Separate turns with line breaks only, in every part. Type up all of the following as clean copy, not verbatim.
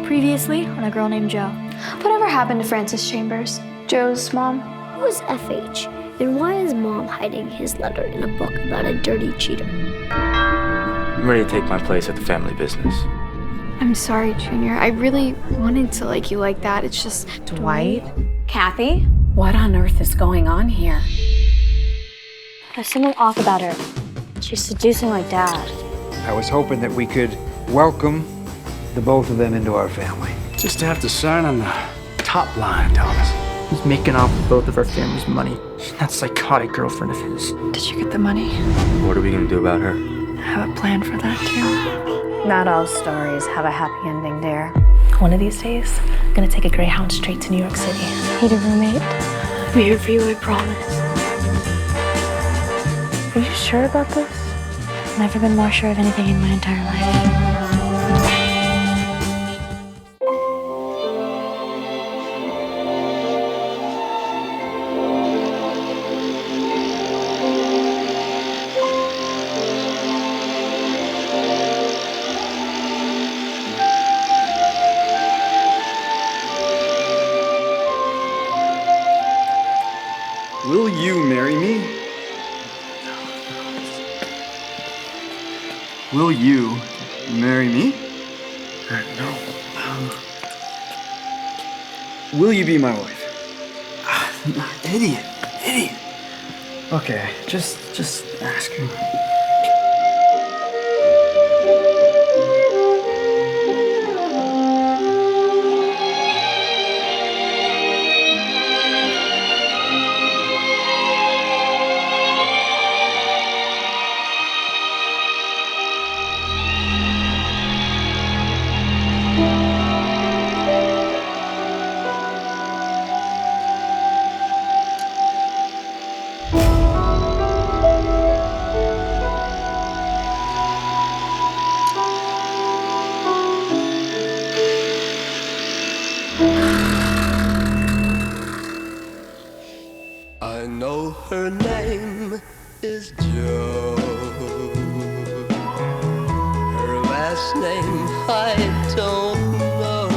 previously on a girl named Jo.
Whatever happened to Frances Chambers, Joe's mom?
Who is FH, and why is Mom hiding his letter in a book about a dirty cheater?
I'm ready to take my place at the family business.
I'm sorry, Junior. I really wanted to like you like that. It's just...
Dwight?
Kathy?
What on earth is going on here?
There's something off about her. She's seducing my dad.
I was hoping that we could welcome the both of them into our family.
Just to have to sign on the top line, Thomas.
He's making off with both of our family's money. That psychotic girlfriend of his.
Did you get the money?
What are we gonna do about her?
I have a plan for that, too.
Not all stories have a happy ending, dear. One of these days, I'm gonna take a Greyhound straight to New York City. Need a roommate?
I'm here for you, I promise.
Are you sure about this? I've never been more sure of anything in my entire life.
Will you marry me? Will you marry me?
No.
Will you be my wife?
Idiot.
Okay, just ask him.
I know her name is Jo. Her last name I don't know.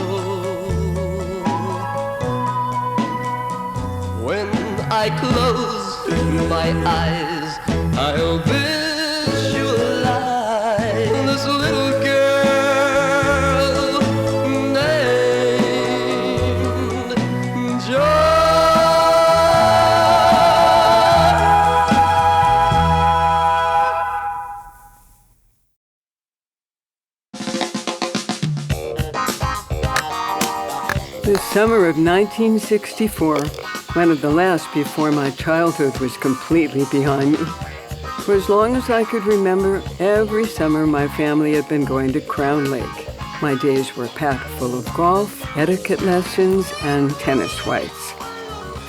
When I close my eyes, I'll visualize this little girl named Jo.
The summer of 1964, one of the last before my childhood was completely behind me. For as long as I could remember, every summer my family had been going to Crown Lake. My days were packed full of golf, etiquette lessons, and tennis whites.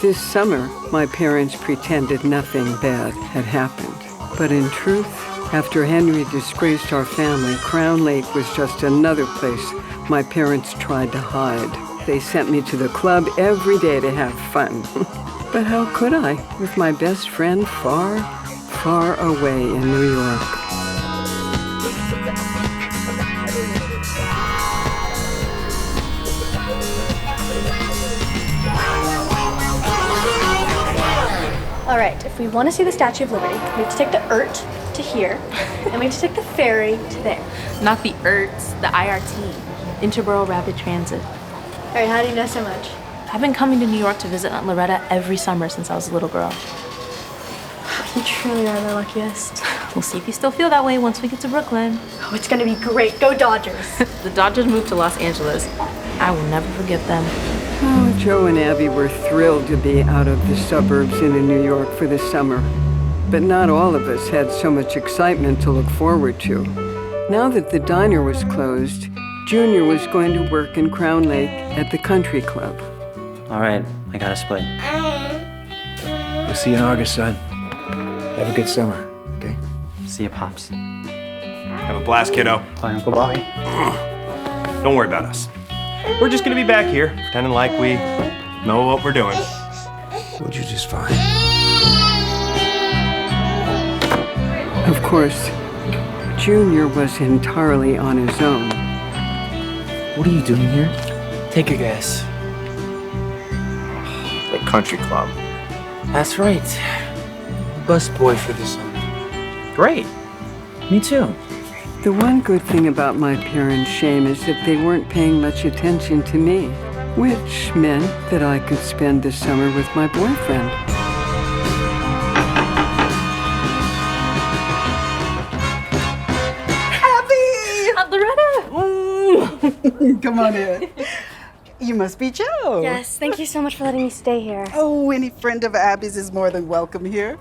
This summer, my parents pretended nothing bad had happened. But in truth, after Henry disgraced our family, Crown Lake was just another place my parents tried to hide. They sent me to the club every day to have fun. But how could I, with my best friend far, far away in New York?
All right, if we want to see the Statue of Liberty, we have to take the ERT to here, and we have to take the ferry to there.
Not the ERTs, the IRT, Interborough Rapid Transit.
All right, how do you know so much?
I've been coming to New York to visit Aunt Loretta every summer since I was a little girl.
You truly are the luckiest.
We'll see if you still feel that way once we get to Brooklyn.
Oh, it's gonna be great. Go Dodgers.
The Dodgers moved to Los Angeles. I will never forget them.
Oh, Joe and Abby were thrilled to be out of the suburbs into New York for the summer. But not all of us had so much excitement to look forward to. Now that the diner was closed, Junior was going to work in Crown Lake at the country club.
All right, I got a split.
We'll see you in August, son. Have a good summer, okay?
See you, Pops.
Have a blast, kiddo.
Bye, Uncle Bobby.
Don't worry about us. We're just gonna be back here, pretending like we know what we're doing.
We'll do just fine.
Of course, Junior was entirely on his own.
What are you doing here?
Take a guess. The country club. That's right. Busboy for the summer.
Great. Me too.
The one good thing about my parents, Shane, is that they weren't paying much attention to me, which meant that I could spend the summer with my boyfriend.
Come on in. You must be Joe.
Yes, thank you so much for letting me stay here.
Oh, any friend of Abby's is more than welcome here.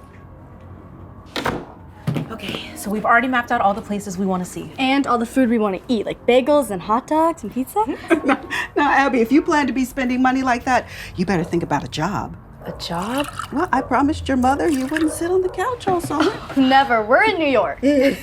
Okay, so we've already mapped out all the places we want to see.
And all the food we want to eat, like bagels and hot dogs and pizza.
Now, Abby, if you plan to be spending money like that, you better think about a job.
A job?
Well, I promised your mother you wouldn't sit on the couch all summer.
Never. We're in New York.
They're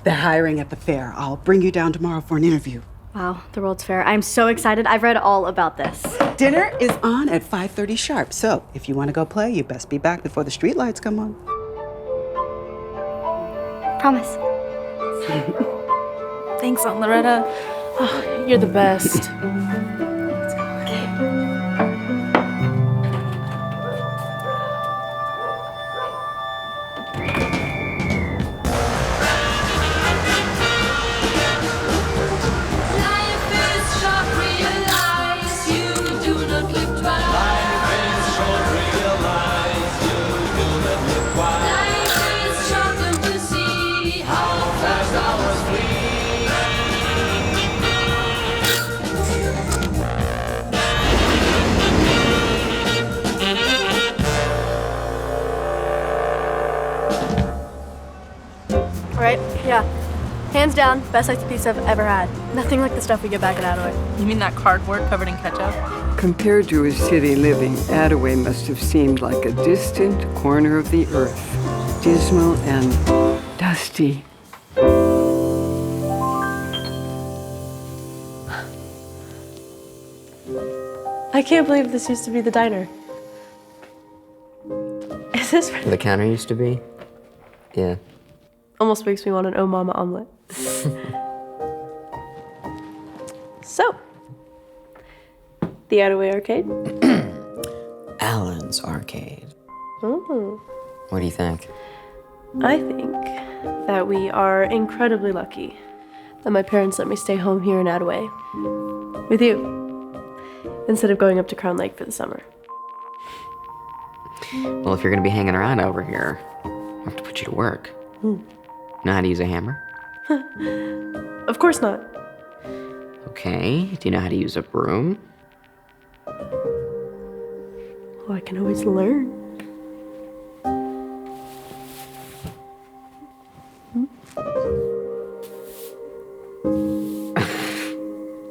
hiring at the fair. I'll bring you down tomorrow for an interview.
Wow, the World's Fair. I'm so excited. I've read all about this.
Dinner is on at 5:30 sharp, so if you want to go play, you best be back before the streetlights come on.
Promise.
Thanks, Aunt Loretta. Oh, you're the best.
All right, yeah. Hands down, best slice of pizza I've ever had. Nothing like the stuff we get back at Attaway.
You mean that cardboard covered in ketchup?
Compared to his city living, Attaway must have seemed like a distant corner of the earth, dismal and dusty.
I can't believe this used to be the diner. Is this
Where the counter used to be? Yeah.
Almost makes me want an Oh Mama omelet. So, the Attaway Arcade?
Allen's Arcade.
Ooh.
What do you think?
I think that we are incredibly lucky that my parents let me stay home here in Attaway with you instead of going up to Crown Lake for the summer.
Well, if you're gonna be hanging around over here, I have to put you to work. Know how to use a hammer?
Of course not.
Okay. Do you know how to use a broom?
Well, I can always learn.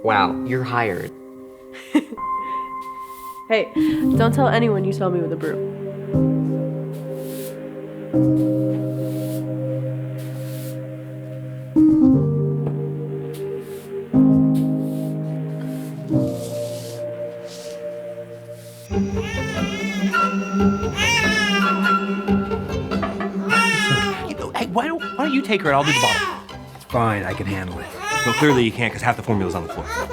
Wow, you're hired.
Hey, don't tell anyone you saw me with a broom.
Hey, why don't you take her and I'll do the bottom?
It's fine, I can handle it.
Well, clearly you can't because half the formula's on the floor.
Are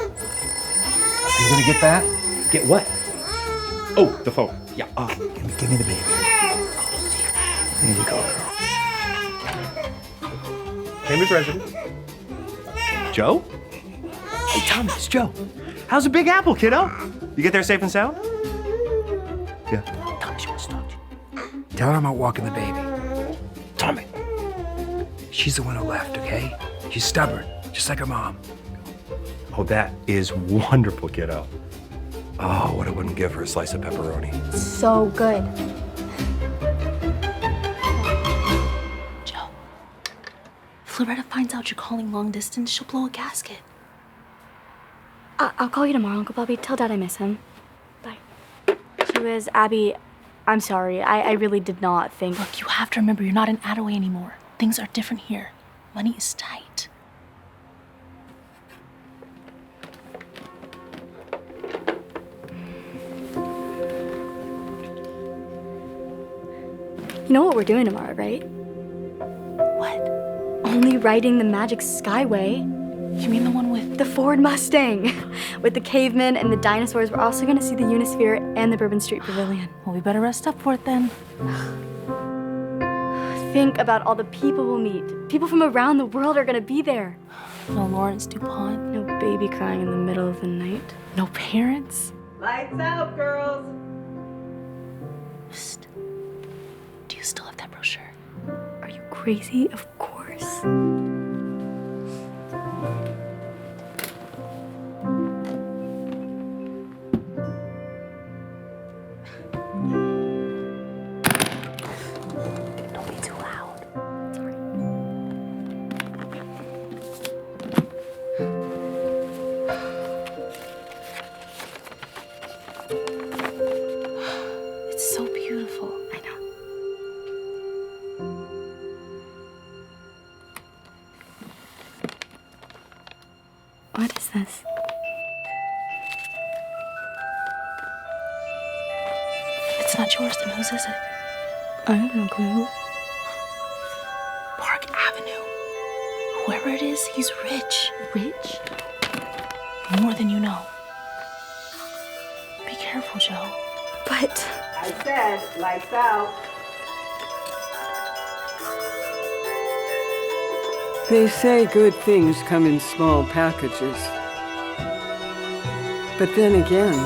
you gonna get that?
Get what? Oh, the phone. Yeah.
Give me the baby. There you go, girl.
Chambers resident. Joe? Hey, Tommy, it's Joe. How's the Big Apple, kiddo? You get there safe and sound? Yeah. Tommy, she wants to talk to you.
Tell her I'm out walking the baby. Tommy. She's the one who left, okay? She's stubborn, just like her mom.
Oh, that is wonderful, kiddo. Oh, what I wouldn't give her a slice of pepperoni.
So good.
Joe, if Loretta finds out you're calling long distance, she'll blow a gasket.
I'll call you tomorrow, Uncle Bobby. Tell Dad I miss him. Bye. She was Abby. I'm sorry. I really did not think.
Look, you have to remember you're not in Attaway anymore. Things are different here. Money is tight.
You know what we're doing tomorrow, right?
What?
Only riding the Magic Skyway.
You mean the one with...
The Ford Mustang. With the cavemen and the dinosaurs. We're also gonna see the Unisphere and the Bourbon Street Pavilion.
Well, we better rest up for it then.
Think about all the people we'll meet. People from around the world are gonna be there.
No Lawrence DuPont.
No baby crying in the middle of the night.
No parents.
Lights out, girls.
Psst. Do you still have that brochure?
Are you crazy? Of course.
Don't be too loud. It's so beautiful.
I know. What is this?
It's not yours, then whose is it?
I have no clue.
Park Avenue. Whoever it is, he's rich.
Rich?
More than you know. Be careful, Joe.
But...
I said, lights out.
They say good things come in small packages. But then again,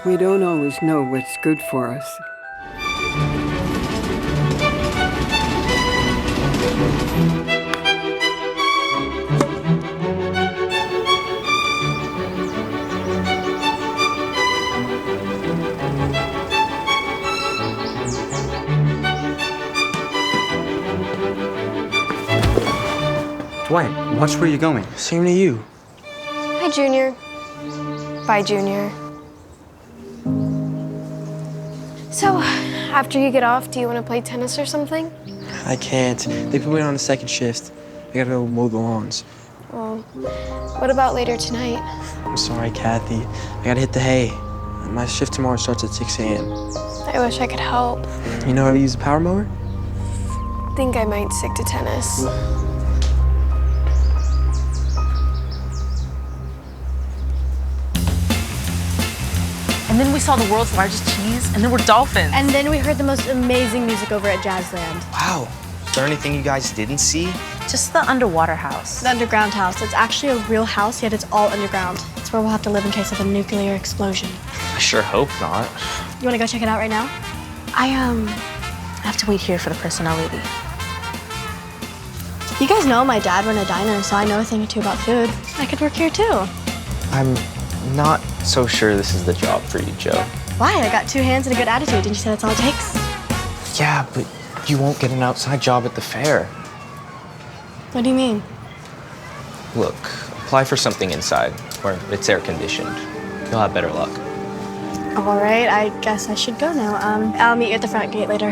we don't always know what's good for us.
Dwight, watch where you're going.
Same to you.
Hi, Junior. Bye, Junior. So, after you get off, do you want to play tennis or something?
I can't. They put me on the second shift. I gotta go mow the lawns.
Well, what about later tonight?
I'm sorry, Kathy. I gotta hit the hay. My shift tomorrow starts at 6 a.m.
I wish I could help.
You know how to use a power mower?
Think I might stick to tennis.
And then we saw the world's largest cheese, and there were dolphins.
And then we heard the most amazing music over at Jazzland.
Wow. Is there anything you guys didn't see?
Just the underwater house.
The underground house. It's actually a real house, yet it's all underground. It's where we'll have to live in case of a nuclear explosion.
I sure hope not.
You wanna go check it out right now?
I have to wait here for the personnel lady.
You guys know my dad ran a diner, so I know a thing or two about food. I could work here too.
I'm not so sure this is the job for you, Joe.
Why? I got 2 hands and a good attitude. Didn't you say that's all it takes?
Yeah, but you won't get an outside job at the fair.
What do you mean?
Look, apply for something inside, where it's air-conditioned. You'll have better luck.
All right, I guess I should go now. I'll meet you at the front gate later.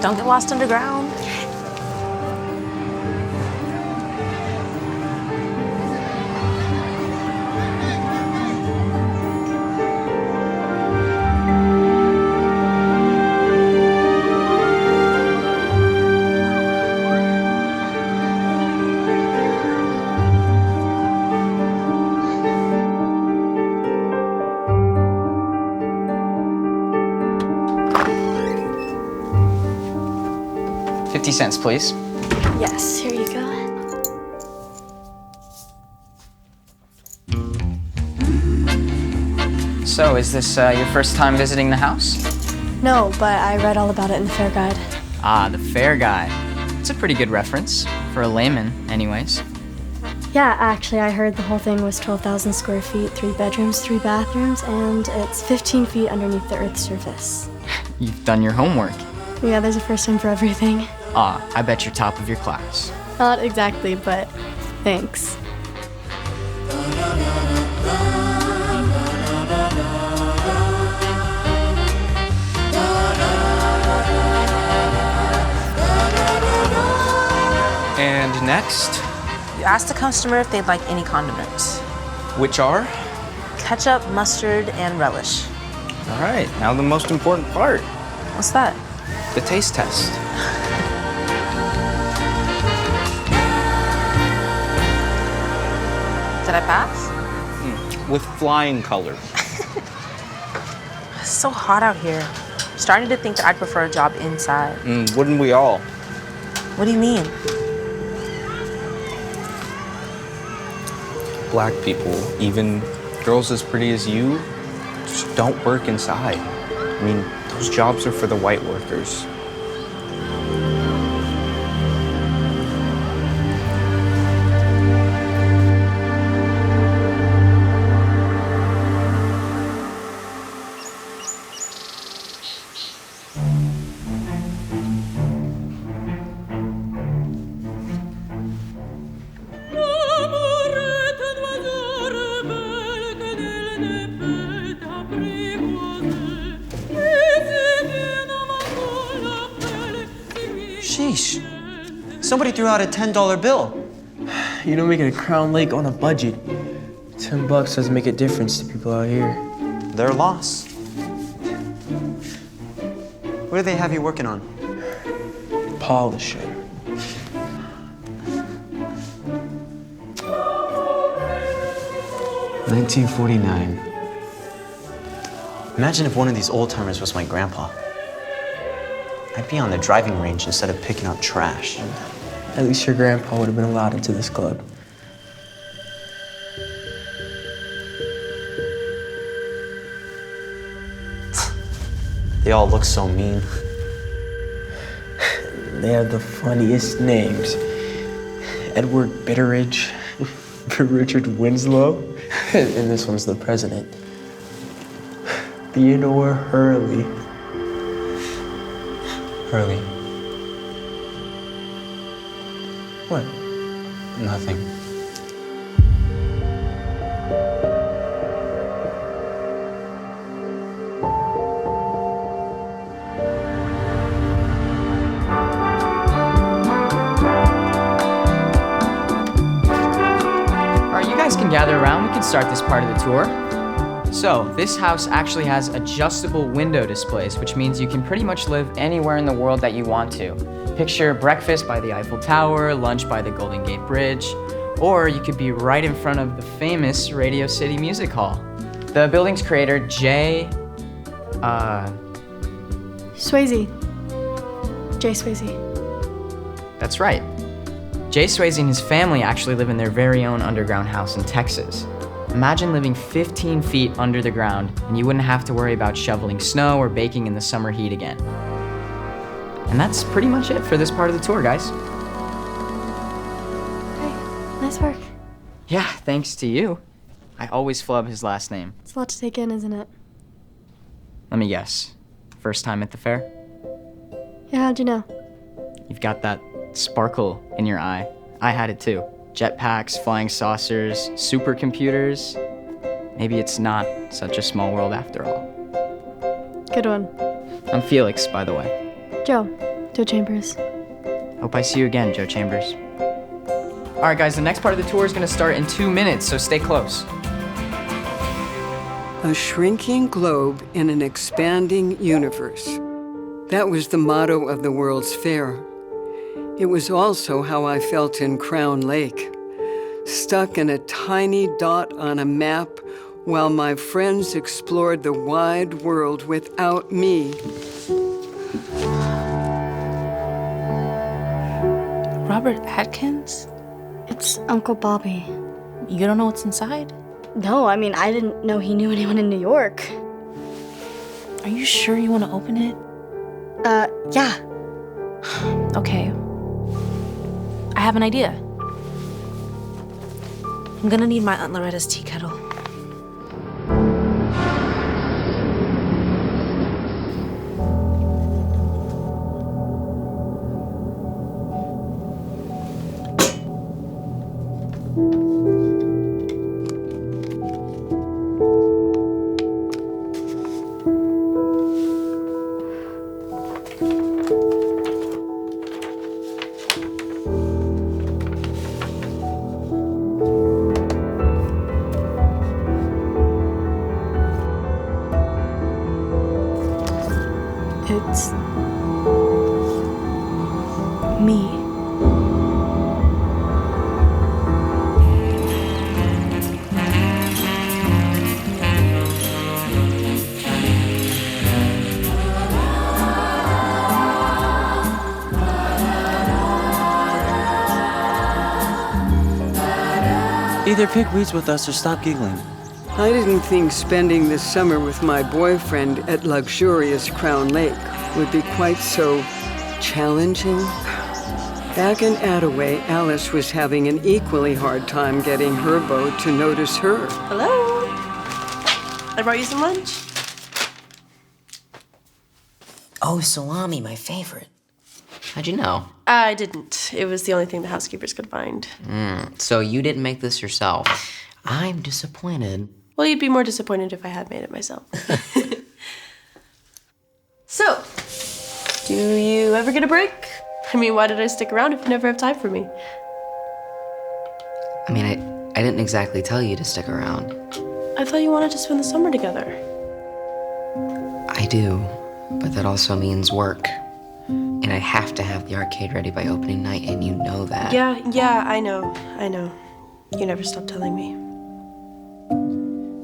Don't get lost underground.
$50, please.
Yes, here you go.
So, is this your first time visiting the house?
No, but I read all about it in the fair guide.
Ah, the fair guide. It's a pretty good reference, for a layman, anyways.
Yeah, actually, I heard the whole thing was 12,000 square feet, 3 bedrooms, 3 bathrooms, and it's 15 feet underneath the Earth's surface.
You've done your homework.
Yeah, there's a first time for everything.
Ah, I bet you're top of your class.
Not exactly, but thanks.
And next,
You ask the customer if they'd like any condiments.
which are?
Ketchup, mustard, and relish.
All right, now the most important part,
What's that?
the taste test.
Did I pass?
With flying colors.
It's so hot out here. I'm starting to think that I'd prefer a job inside.
Wouldn't we all?
What do you mean?
Black people, even girls as pretty as you, just don't work inside. I mean, those jobs are for the white workers.
Sheesh. Somebody threw out a $10 bill.
You don't make it a Crown Lake on a budget. $10 doesn't make a difference to people out here.
Their loss. What do they have you working on?
Polishing.
$1949. Imagine if one of these old-timers was my grandpa. I'd be on the driving range instead of picking up trash.
At least your grandpa would have been allowed into this club.
They all look so mean.
They have the funniest names. Edward Bitteridge, Richard Winslow, and this one's the president. Theodore Hurley.
Hurley.
What?
Nothing.
Alright, you guys can gather around. We can start this part of the tour. So, this house actually has adjustable window displays, which means you can pretty much live anywhere in the world that you want to. Picture breakfast by the Eiffel Tower, lunch by the Golden Gate Bridge, or you could be right in front of the famous Radio City Music Hall. The building's creator,
Swayze. Jay Swayze.
That's right. Jay Swayze and his family actually live in their very own underground house in Texas. Imagine living 15 feet under the ground and you wouldn't have to worry about shoveling snow or baking in the summer heat again. And that's pretty much it for this part of the tour, guys.
Hey, nice work.
Yeah, thanks to you. I always flub his last name.
It's a lot to take in, isn't it?
Let me guess. First time at the fair?
Yeah, how'd you know?
You've got that sparkle in your eye. I had it too. Jetpacks, flying saucers, supercomputers. Maybe it's not such a small world after all.
Good one.
I'm Felix, by the way.
Joe Chambers.
Hope I see you again, Joe Chambers. All right, guys, the next part of the tour is gonna start in 2 minutes, so stay close.
A shrinking globe in an expanding universe. That was the motto of the World's Fair. It was also how I felt in Crown Lake, stuck in a tiny dot on a map while my friends explored the wide world without me.
Robert Atkins?
It's Uncle Bobby.
You don't know what's inside?
No, I mean, I didn't know he knew anyone in New York.
Are you sure you want to open it?
Yeah.
Okay. I have an idea. I'm gonna need my Aunt Loretta's tea kettle.
Either pick weeds with us or stop giggling.
I didn't think spending the summer with my boyfriend at luxurious Crown Lake would be quite so challenging. Back in Attaway, Alice was having an equally hard time getting her beau to notice her.
Hello? I brought you some lunch.
Oh, salami, my favorite. How'd you know?
I didn't. It was the only thing the housekeepers could find.
So you didn't make this yourself. I'm disappointed.
Well, you'd be more disappointed if I had made it myself. So, do you ever get a break? I mean, why did I stick around if you never have time for me?
I mean, I didn't exactly tell you to stick around.
I thought you wanted to spend the summer together.
I do, but that also means work. And I have to have the arcade ready by opening night, and you know that.
Yeah, I know. You never stop telling me.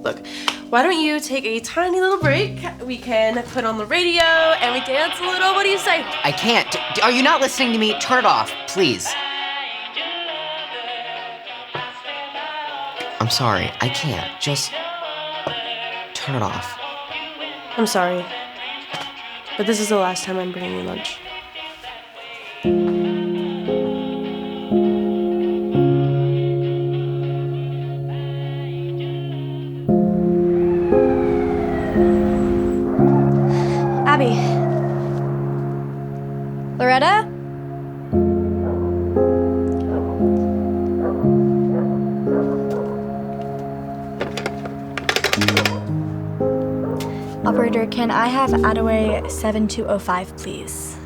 Look, why don't you take a tiny little break? We can put on the radio and we dance a little. What do you say?
I can't. Are you not listening to me? Turn it off, please. I'm sorry. I can't. Just turn it off.
I'm sorry, but this is the last time I'm bringing you lunch.
Abby. Loretta? Operator, can I have Attaway 7205, please?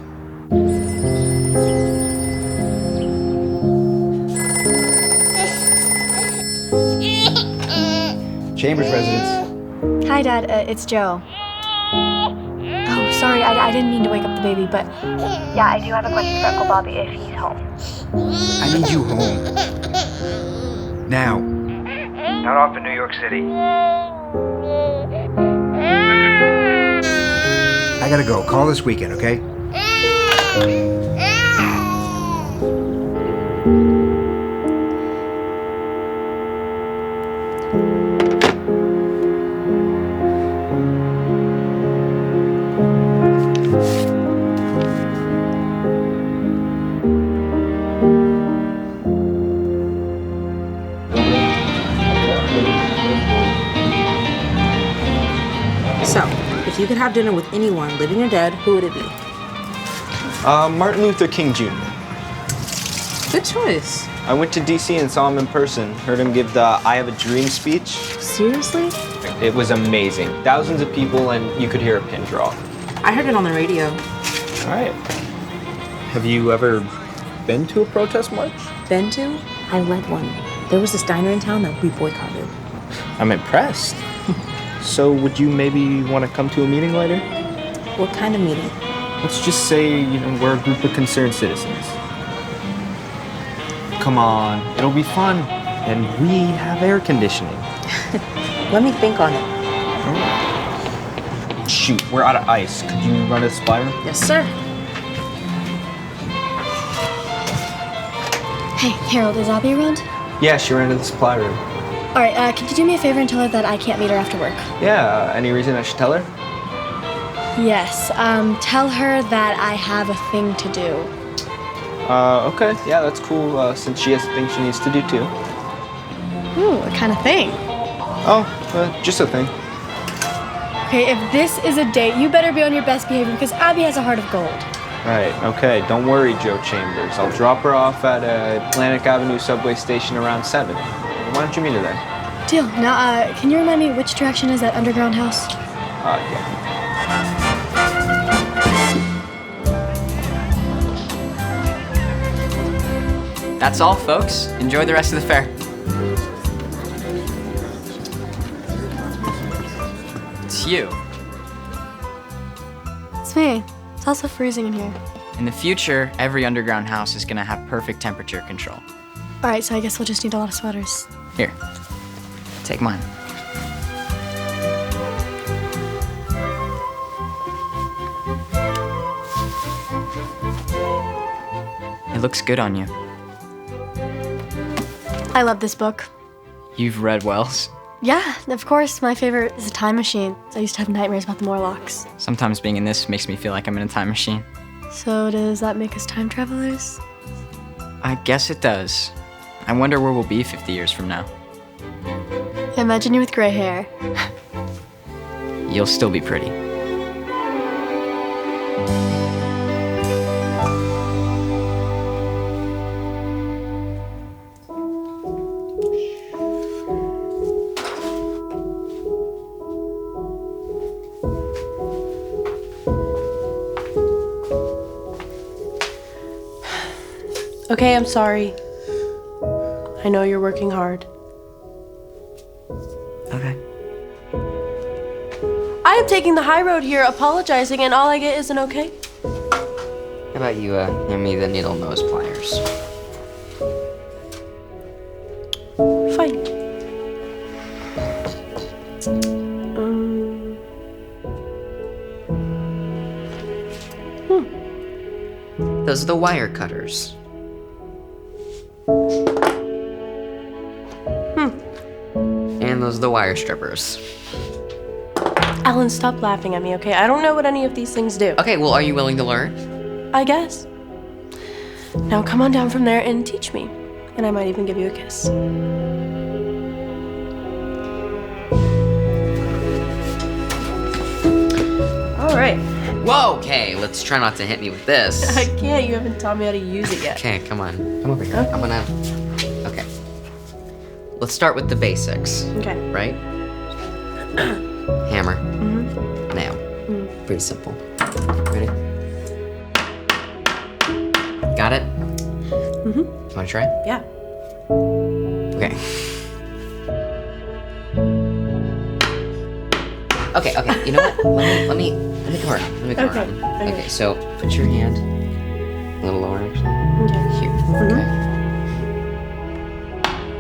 Chambers residence.
Hi, Dad. It's Joe. Oh, sorry. I didn't mean to wake up the baby, but yeah, I do have a question for Uncle Bobby if he's home.
I need you home. Now. Not off in New York City. I gotta go. Call this weekend, okay?
So, if you could have dinner with anyone, living or dead, who would it be?
Martin Luther King Jr.
Good choice.
I went to DC and saw him in person. Heard him give the I Have a Dream speech.
Seriously?
It was amazing. Thousands of people, and you could hear a pin drop.
I heard it on the radio.
All right. Have you ever been to a protest march?
Been to? I led one. There was this diner in town that we boycotted.
I'm impressed. So would you maybe want to come to a meeting later?
What kind of meeting?
Let's just say, we're a group of concerned citizens. Come on, it'll be fun. And we have air conditioning.
Let me think on it.
Oh. Shoot, we're out of ice. Could you run to the supply room?
Yes, sir.
Hey, Harold, is Abby around?
Yeah, she ran to the supply room.
All right, could you do me a favor and tell her that I can't meet her after work?
Yeah, any reason I should tell her?
Yes, tell her that I have a thing to do.
Okay, yeah, that's cool, since she has a thing she needs to do too.
Ooh, what kind of thing?
Oh, just a thing.
Okay, if this is a date, you better be on your best behavior because Abby has a heart of gold.
Right, okay, don't worry, Joe Chambers. I'll drop her off at Atlantic Avenue subway station around 7. Why don't you meet her there?
Deal. Now, can you remind me which direction is that underground house?
Yeah.
That's all, folks. Enjoy the rest of the fair. It's you.
It's me. It's also freezing in here.
In the future, every underground house is gonna have perfect temperature control.
All right, so I guess we'll just need a lot of sweaters.
Here, take mine. It looks good on you.
I love this book.
You've read Wells?
Yeah, of course. My favorite is a time machine. I used to have nightmares about the Morlocks.
Sometimes being in this makes me feel like I'm in a time machine.
So does that make us time travelers?
I guess it does. I wonder where we'll be 50 years from now.
Imagine you with gray hair.
You'll still be pretty.
Okay, I'm sorry. I know you're working hard.
Okay.
I am taking the high road here, apologizing, and all I get is an okay.
How about you, hand me the needle nose pliers?
Fine.
Those are the wire cutters. And those are the wire strippers.
Alan, stop laughing at me, okay? I don't know what any of these things do.
Okay, well, are you willing to learn?
I guess. Now come on down from there and teach me. And I might even give you a kiss. All right.
Whoa, okay, let's try not to hit me with this.
I can't. You haven't taught me how to use it yet.
Okay, come on. Come over here. I'm gonna... Okay. Let's start with the basics.
Okay.
Right? Hammer. Nail. Pretty simple. Ready? Got it? Wanna try?
Yeah.
Okay. Okay, you know what? Let me come around. Let me come around. Okay, so put your hand a little lower, actually. Here. Okay.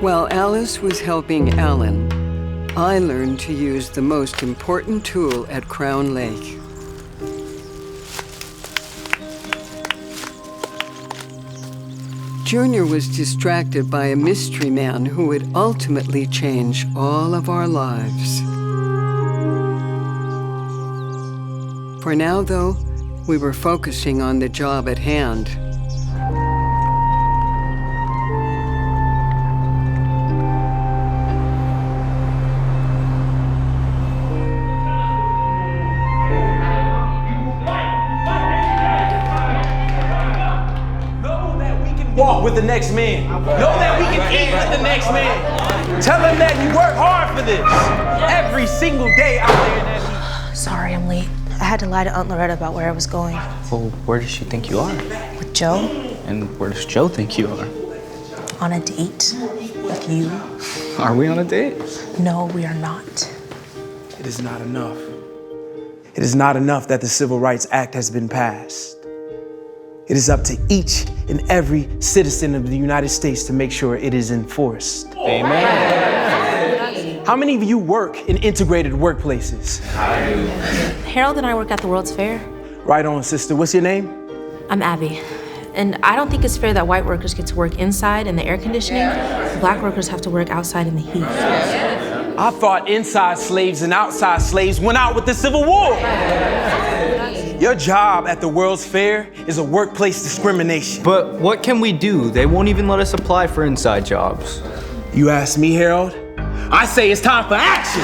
While Alice was helping Alan, I learned to use the most important tool at Crown Lake. Junior was distracted by a mystery man who would ultimately change all of our lives. For now, though, we were focusing on the job at hand.
Walk with the next man. Know that we can eat with the next man. Tell him that you work hard for this. Every single day out there in that heat.
Sorry, I'm late. I had to lie to Aunt Loretta about where I was going.
Well, where does she think you are?
With Joe?
And where does Joe think you are?
On a date with you.
Are we on a date?
No, we are not.
It is not enough. It is not enough that the Civil Rights Act has been passed. It is up to each and every citizen of the United States to make sure it is enforced.
Amen.
How many of you work in integrated workplaces?
I do. Harold and I work at the World's Fair.
Right on, sister. What's your name?
I'm Abby. And I don't think it's fair that white workers get to work inside in the air conditioning. Black workers have to work outside in the heat.
I thought inside slaves and outside slaves went out with the Civil War. Your job at the World's Fair is a workplace discrimination.
But what can we do? They won't even let us apply for inside jobs.
You ask me, Harold? I say it's time for action.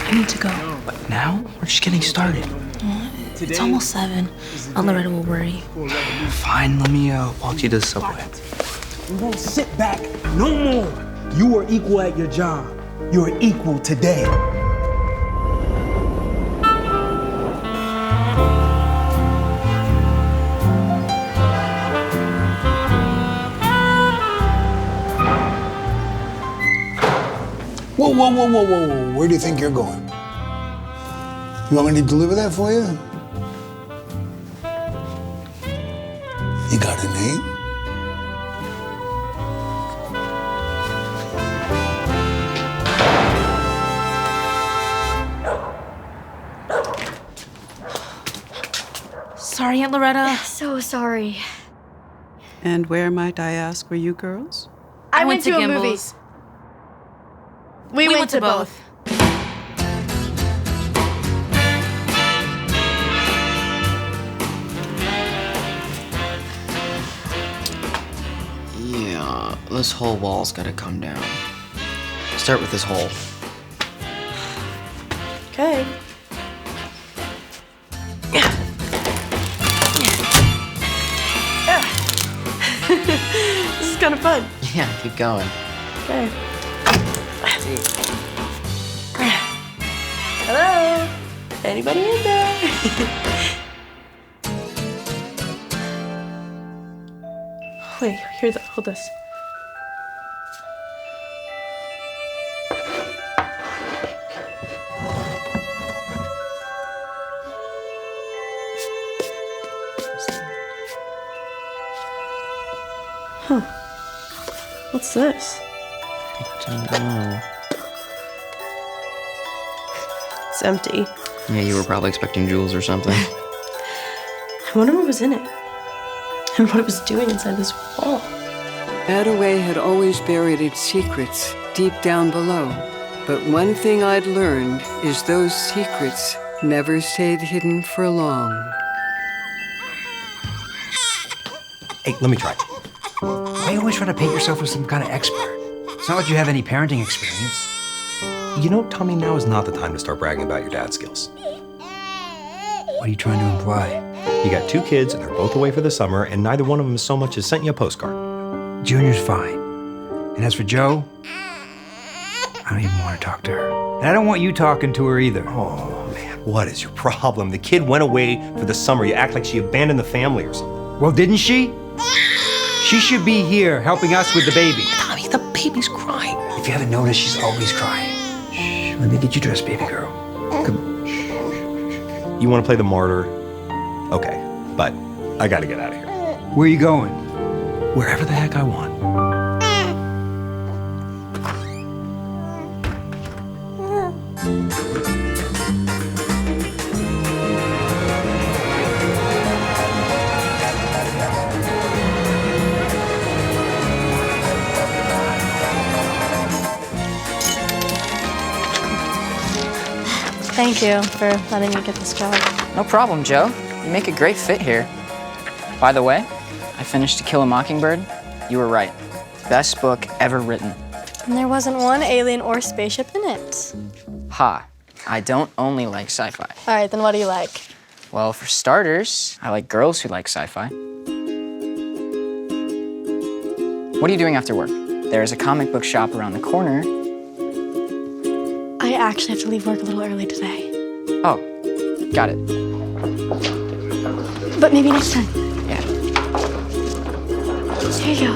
I need to go.
But now? We're just getting started.
It's almost 7. Aunt Loretta will worry.
Fine, let me walk you to the subway.
We won't sit back no more. You are equal at your job. You are equal today.
Whoa, whoa, whoa, whoa, whoa. Where do you think you're going? You want me to deliver that for you? You got a name?
Sorry, Aunt Loretta.
So sorry.
And where, might I ask, were you girls?
I went to a movie. We went to both.
Yeah, this whole wall's gotta come down. Start with this hole.
Okay. This is kind of fun.
Yeah, keep going.
Okay. Hello? Anybody in there? Wait, here, hold this. Huh. What's this?
Don't know.
It's empty.
Yeah, you were probably expecting jewels or something.
I wonder what was in it. And what it was doing inside this wall.
Attaway had always buried its secrets deep down below. But one thing I'd learned is those secrets never stayed hidden for long.
Hey, let me try. Why you always try to paint yourself as some kind of expert? It's not like you have any parenting experience.
You know, Tommy, now is not the time to start bragging about your dad's skills.
What are you trying to imply?
You got 2 kids, and they're both away for the summer, and neither one of them so much as sent you a postcard.
Junior's fine. And as for Joe, I don't even want to talk to her. And I don't want you talking to her either.
Oh, man, what is your problem? The kid went away for the summer. You act like she abandoned the family or something.
Well, didn't she? She should be here helping us with the baby.
Tommy, the baby's crying.
If you haven't noticed, she's always crying. Shh, let me get you dressed, baby girl. Come.
You want to play the martyr? Okay, but I gotta get out of here.
Where are you going?
Wherever the heck I want.
Thank you for letting me get this job.
No problem, Joe. You make a great fit here. By the way, I finished To Kill a Mockingbird. You were right. Best book ever written.
And there wasn't one alien or spaceship in it.
Ha. I don't only like sci-fi.
All right, then what do you like?
Well, for starters, I like girls who like sci-fi. What are you doing after work? There's a comic book shop around the corner.
I actually have to leave work a little early today.
Oh, got it.
But maybe next time.
Yeah.
Here you go.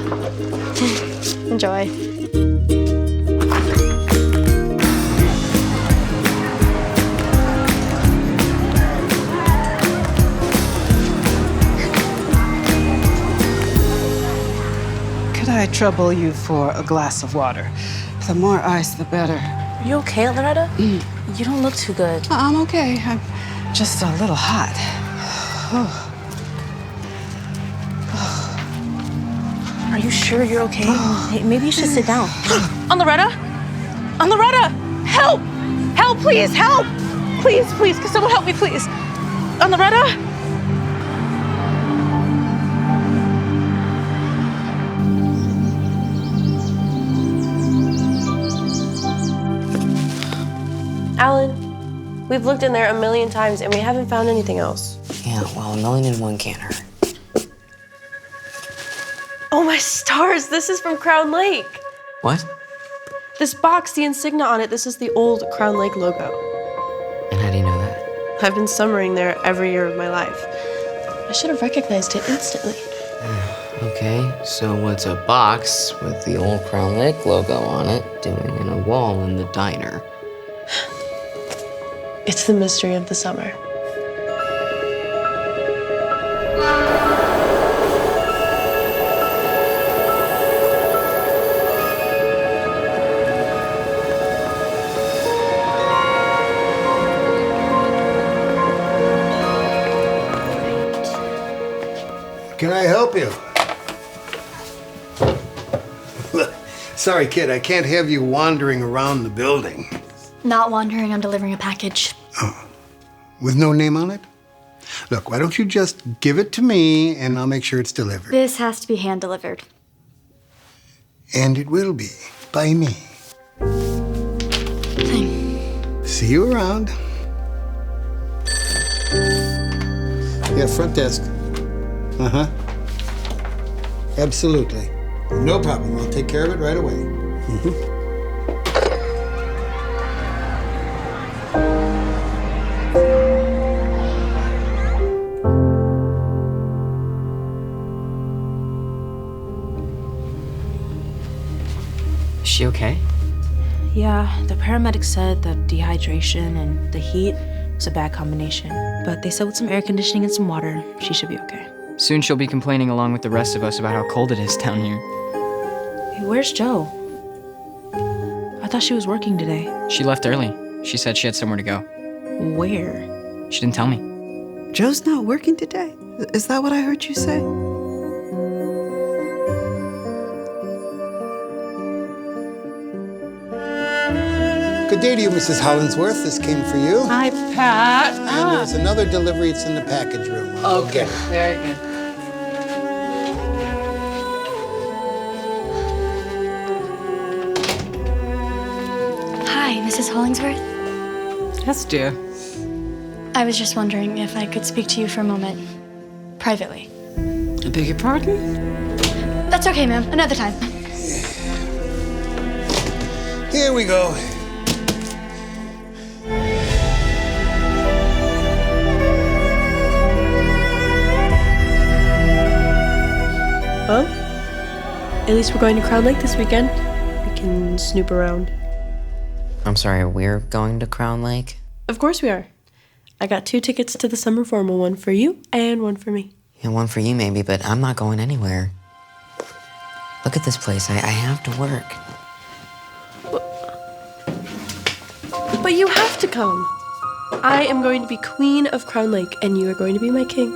Enjoy.
Could I trouble you for a glass of water? The more ice, the better.
Are you okay, Loretta? You don't look too good.
I'm okay. I'm just a little hot.
Are you sure you're okay? Hey, maybe you should sit down. Loretta? Loretta! Help! Help, please, help! Please, please, can someone help me, please? Loretta?
Alan, we've looked in there a million times and we haven't found anything else.
Yeah, well, 1,000,001 can't hurt.
Oh my stars, this is from Crown Lake.
What?
This box, the insignia on it, this is the old Crown Lake logo.
And how do you know that?
I've been summering there every year of my life. I should have recognized it instantly.
Okay, so what's a box with the old Crown Lake logo on it doing in a wall in the diner?
It's the mystery of the summer.
Can I help you? Sorry, kid, I can't have you wandering around the building.
Not wandering, I'm delivering a package.
With no name on it? Look, why don't you just give it to me and I'll make sure it's delivered.
This has to be hand delivered.
And it will be, by me. See you around. Yeah, front desk. Uh-huh. Absolutely. No problem. I'll take care of it right away.
Is she okay?
Yeah, the paramedics said that dehydration and the heat was a bad combination. But they said with some air conditioning and some water, she should be okay.
Soon she'll be complaining along with the rest of us about how cold it is down here.
Hey, where's Joe? I thought she was working today.
She left early. She said she had somewhere to go.
Where?
She didn't tell me.
Joe's not working today? Is that what I heard you say?
Good day to you, Mrs. Hollingsworth. This came for you.
Hi, Pat.
And there's another delivery. It's in the package room.
Okay, very good.
Hi, Mrs. Hollingsworth.
Yes, dear.
I was just wondering if I could speak to you for a moment, privately.
I beg your pardon?
That's okay, ma'am. Another time.
Here we go.
Well, at least we're going to Crown Lake this weekend. We can snoop around.
I'm sorry, we're going to Crown Lake?
Of course we are. I got 2 tickets to the summer formal, one for you and one for me.
Yeah, one for you maybe, but I'm not going anywhere. Look at this place. I have to work.
But you have to come. I am going to be queen of Crown Lake, and you are going to be my king.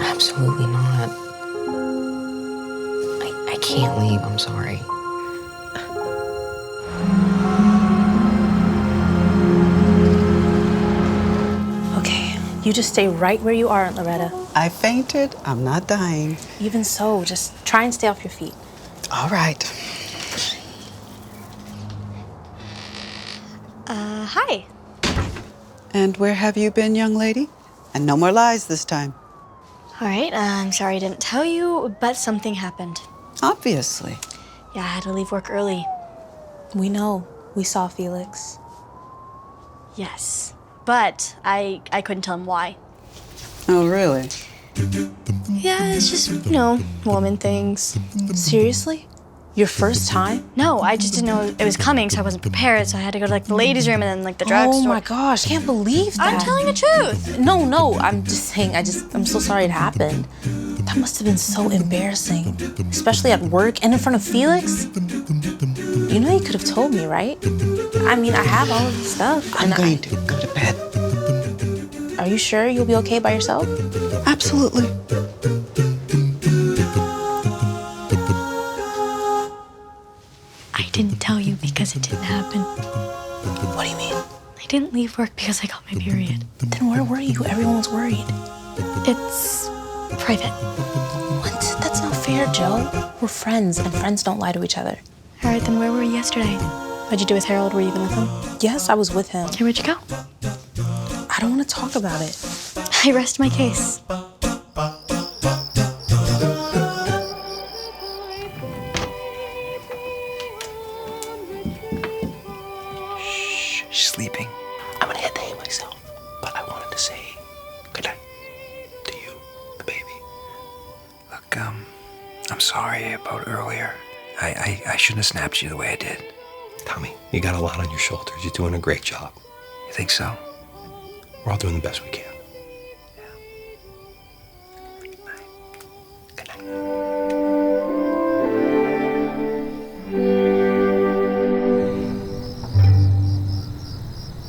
Absolutely not. I can't leave. I'm sorry.
Okay, you just stay right where you are, Aunt Loretta.
I fainted. I'm not dying.
Even so, just try and stay off your feet.
All right.
Hi.
And where have you been, young lady? And no more lies this time.
All right, I'm sorry I didn't tell you, but something happened.
Obviously.
Yeah, I had to leave work early.
We know. We saw Felix.
Yes, but I couldn't tell him why.
Oh, really?
Yeah, it's just, woman things.
Seriously? Your first time?
No, I just didn't know it was coming, so I wasn't prepared, so I had to go to, the ladies' room and then, the drugstore.
Oh my gosh, can't believe that.
I'm telling the truth.
No, I'm just saying, I'm so sorry it happened. That must have been so embarrassing, especially at work and in front of Felix. You know you could have told me, right? I mean, I have all of the stuff.
I'm going to go to bed.
Are you sure you'll be okay by yourself?
Absolutely.
I didn't tell you because it didn't happen.
What do you mean?
I didn't leave work because I got my period.
Then where were you? Everyone was worried.
It's private.
What? That's not fair, Joe. We're friends, and friends don't lie to each other.
All right, then where were you yesterday? What'd you do with Harold? Were you even with him?
Yes, I was with him.
Okay, where'd you go?
I don't want to talk about it.
I rest my case.
She's sleeping. I'm gonna hit the hay myself, but I wanted to say goodnight to you, the baby.
Look, I'm sorry about earlier. I shouldn't have snapped you the way I did.
Tommy, you got a lot on your shoulders. You're doing a great job.
You think so?
We're all doing the best we can.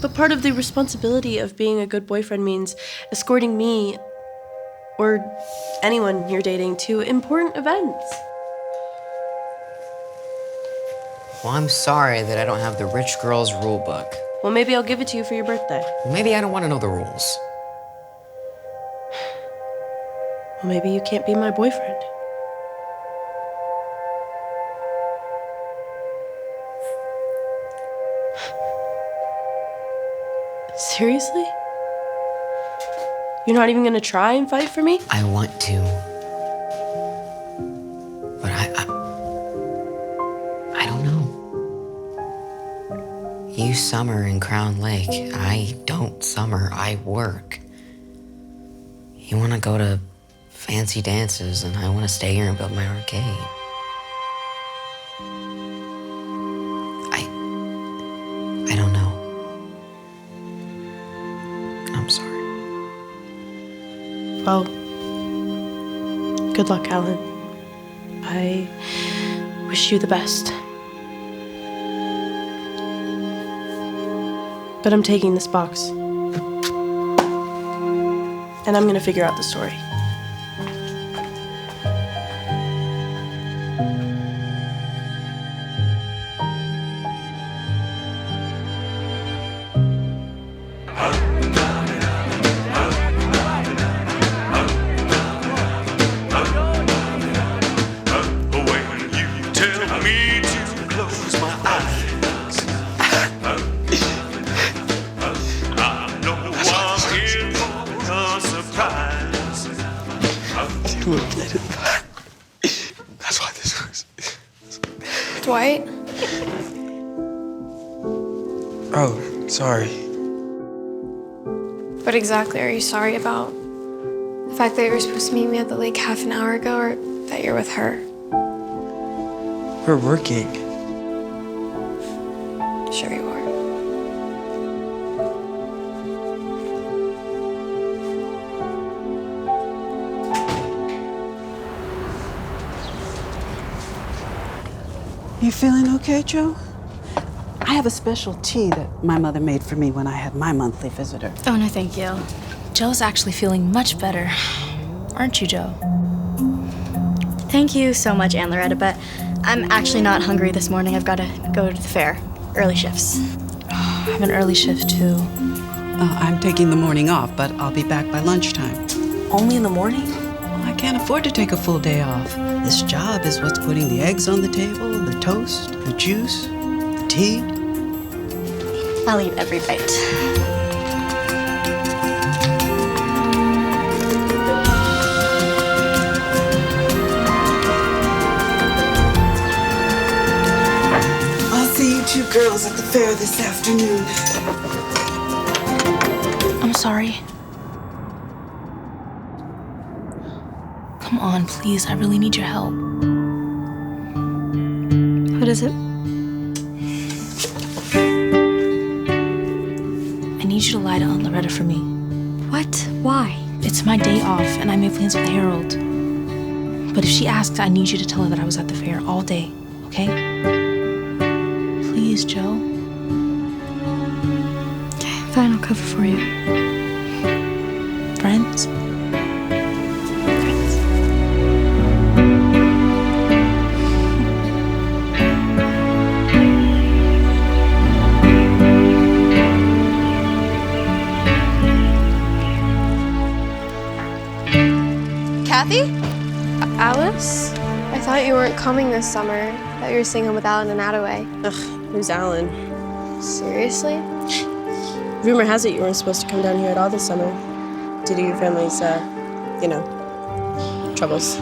But part of the responsibility of being a good boyfriend means escorting me or anyone you're dating to important events.
Well, I'm sorry that I don't have the rich girl's rule book.
Well, maybe I'll give it to you for your birthday.
Maybe I don't want to know the rules.
Well, maybe you can't be my boyfriend. Seriously? You're not even gonna try and fight for me?
I want to. But I don't know. You summer in Crown Lake. I don't summer, I work. You want to go to fancy dances, and I want to stay here and build my arcade. I don't know. I'm sorry.
Well, good luck, Alan. I wish you the best. But I'm taking this box. And I'm gonna figure out the story.
That's why this works.
Dwight?
Oh, sorry.
What exactly are you sorry about? The fact that you were supposed to meet me at the lake half an hour ago, or that you're with her?
We're working.
Sure you are.
You feeling okay, Joe? I have a special tea that my mother made for me when I had my monthly visitor.
Oh, no, thank you. Joe's actually feeling much better. Aren't you, Joe?
Thank you so much, Aunt Loretta, but I'm actually not hungry this morning. I've got to go to the fair. Early shifts.
I have an early shift, too.
I'm taking the morning off, but I'll be back by lunchtime.
Only in the morning?
Well, I can't afford to take a full day off. This job is what's putting the eggs on the table, the toast, the juice, the tea.
I'll eat every bite.
I'll see you two girls at the fair this afternoon.
I'm sorry. Come on, please. I really need your help.
What is it?
I need you to lie to Aunt Loretta for me.
What? Why?
It's my day off, and I made plans with Harold. But if she asks, I need you to tell her that I was at the fair all day, okay? Please, Joe.
Okay, fine, I'll cover for you.
Friends?
Kathy? Alice? I thought you weren't coming this summer. I thought you were staying home with Alan and Attaway.
Ugh, who's Alan?
Seriously?
Rumor has it you weren't supposed to come down here at all this summer. Due to your family's, troubles.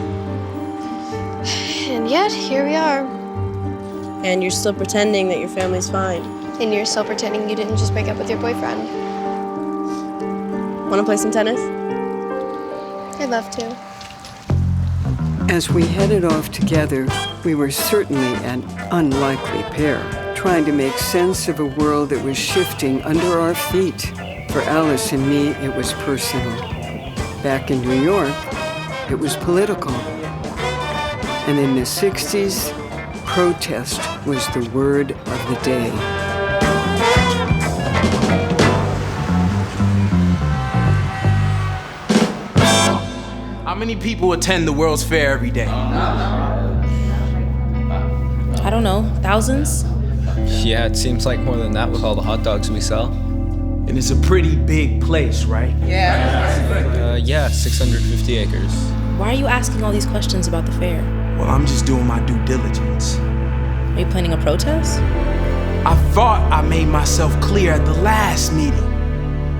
And yet, here we are.
And you're still pretending that your family's fine.
And you're still pretending you didn't just break up with your boyfriend.
Wanna play some tennis?
I'd love to.
As we headed off together, we were certainly an unlikely pair, trying to make sense of a world that was shifting under our feet. For Alice and me, it was personal. Back in New York, it was political. And in the 60s, protest was the word of the day.
How many people attend the World's Fair every day?
I don't know, thousands?
Yeah, it seems like more than that with all the hot dogs we sell.
And it's a pretty big place, right?
Yeah, 650 acres.
Why are you asking all these questions about the fair?
Well, I'm just doing my due diligence.
Are you planning a protest?
I thought I made myself clear at the last meeting.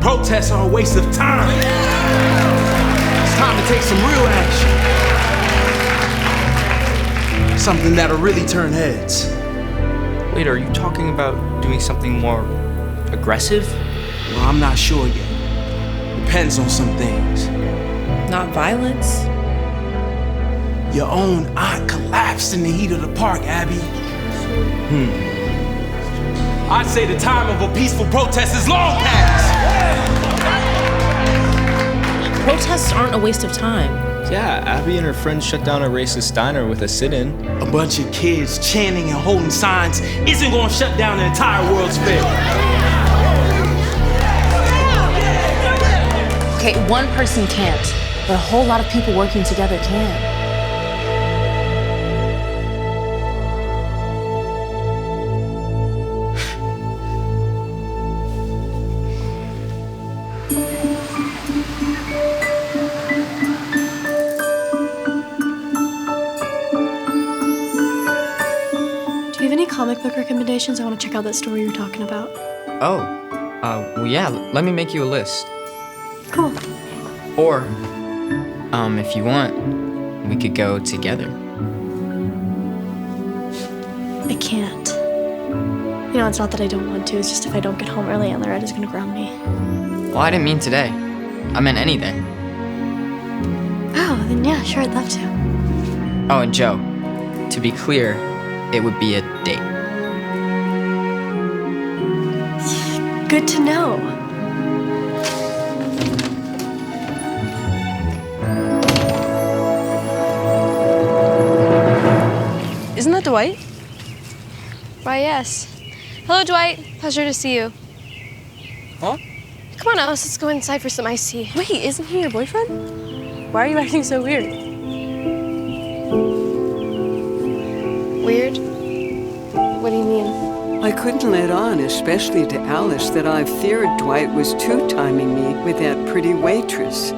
Protests are a waste of time. It's time to take some real action. Something that'll really turn heads.
Wait, are you talking about doing something more aggressive?
Well, I'm not sure yet. Depends on some things.
Not violence.
Your own aunt collapsed in the heat of the park, Abby. I'd say the time of a peaceful protest is long past.
Protests aren't a waste of time.
Yeah, Abby and her friends shut down a racist diner with a sit-in.
A bunch of kids chanting and holding signs isn't gonna shut down the entire World's Fair.
Okay, one person can't, but a whole lot of people working together can.
Do you have any comic book recommendations? I want to check out that story you were talking about.
Oh, well, yeah, let me make you a list.
Cool.
Or, if you want, we could go together.
I can't. You know, it's not that I don't want to, it's just if I don't get home early, Aunt Loretta's gonna ground me.
Well, I didn't mean today. I meant any day.
Oh, then yeah, sure, I'd love to.
Oh, and Joe, to be clear, it would be a date.
Good to know.
Isn't that Dwight? Why, yes. Hello, Dwight. Pleasure to see you.
Huh?
Come on, Alice, let's go inside for some iced tea.
Wait, isn't he your boyfriend? Why are you acting so weird?
Weird? What do you mean?
I couldn't let on, especially to Alice, that I feared Dwight was two-timing me with that pretty waitress.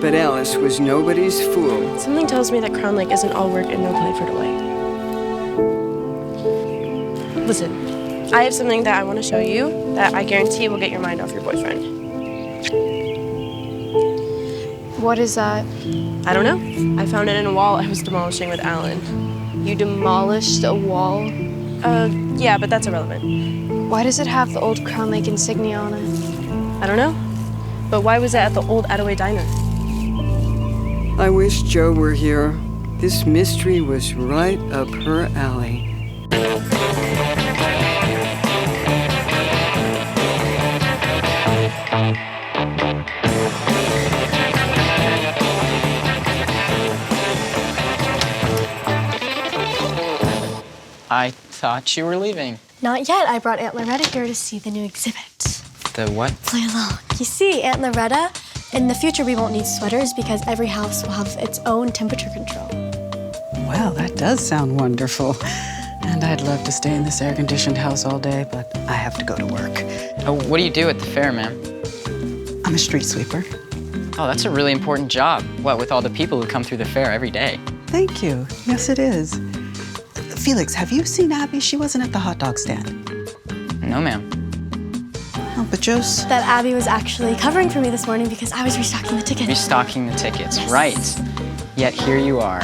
But Alice was nobody's fool.
Something tells me that Crown Lake isn't all work and no play for Dwight. Listen, I have something that I want to show you that I guarantee will get your mind off your boyfriend.
What is that?
I don't know. I found it in a wall I was demolishing with Alan.
You demolished a wall?
Yeah, but that's irrelevant.
Why does it have the old Crown Lake insignia on it?
I don't know. But why was it at the old Attaway Diner?
I wish Joe were here. This mystery was right up her alley.
I thought you were leaving.
Not yet. I brought Aunt Loretta here to see the new exhibit.
The what?
Play along. You see, Aunt Loretta, in the future we won't need sweaters because every house will have its own temperature control.
Well, that does sound wonderful. And I'd love to stay in this air-conditioned house all day, but I have to go to work.
Oh, what do you do at the fair, ma'am?
I'm a street sweeper.
Oh, that's a really important job. What, with all the people who come through the fair every day?
Thank you. Yes, it is. Felix, have you seen Abby? She wasn't at the hot dog stand.
No, ma'am.
Oh, but Joe's...
That Abby was actually covering for me this morning because I was restocking the tickets.
Restocking the tickets,
Yes.
right. Yet here you are.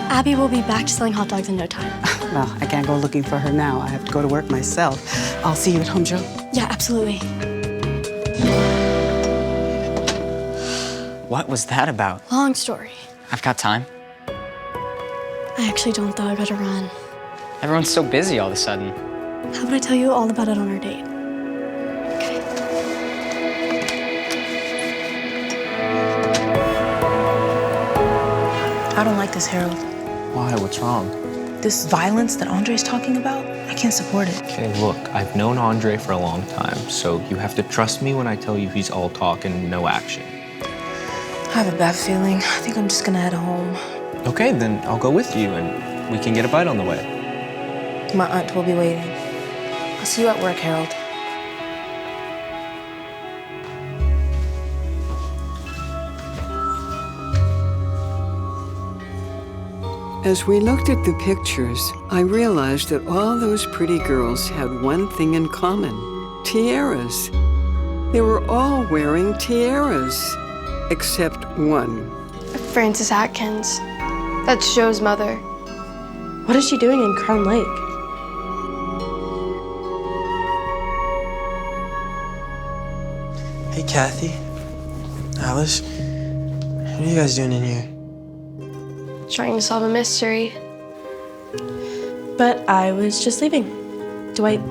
Abby will be back to selling hot dogs in no time.
Well, I can't go looking for her now. I have to go to work myself. I'll see you at home, Joe.
Yeah, absolutely.
What was that about?
Long story.
I've got time.
I actually don't, though. I gotta run.
Everyone's so busy all of a sudden.
How about I tell you all about it on our date?
I don't like this, Harold.
Why? What's wrong?
This violence that Andre's talking about, I can't support it.
Okay, look, I've known Andre for a long time, so you have to trust me when I tell you he's all talk and no action.
I have a bad feeling. I think I'm just gonna head home.
Okay, then I'll go with you and we can get a bite on the way.
My aunt will be waiting. I'll see you at work, Harold.
As we looked at the pictures, I realized that all those pretty girls had one thing in common: tiaras. They were all wearing tiaras, except one.
Frances Atkins. That's Joe's mother.
What is she doing in Crown Lake?
Hey, Kathy. Alice. What are you guys doing in here?
Trying to solve a mystery.
But I was just leaving. Dwight,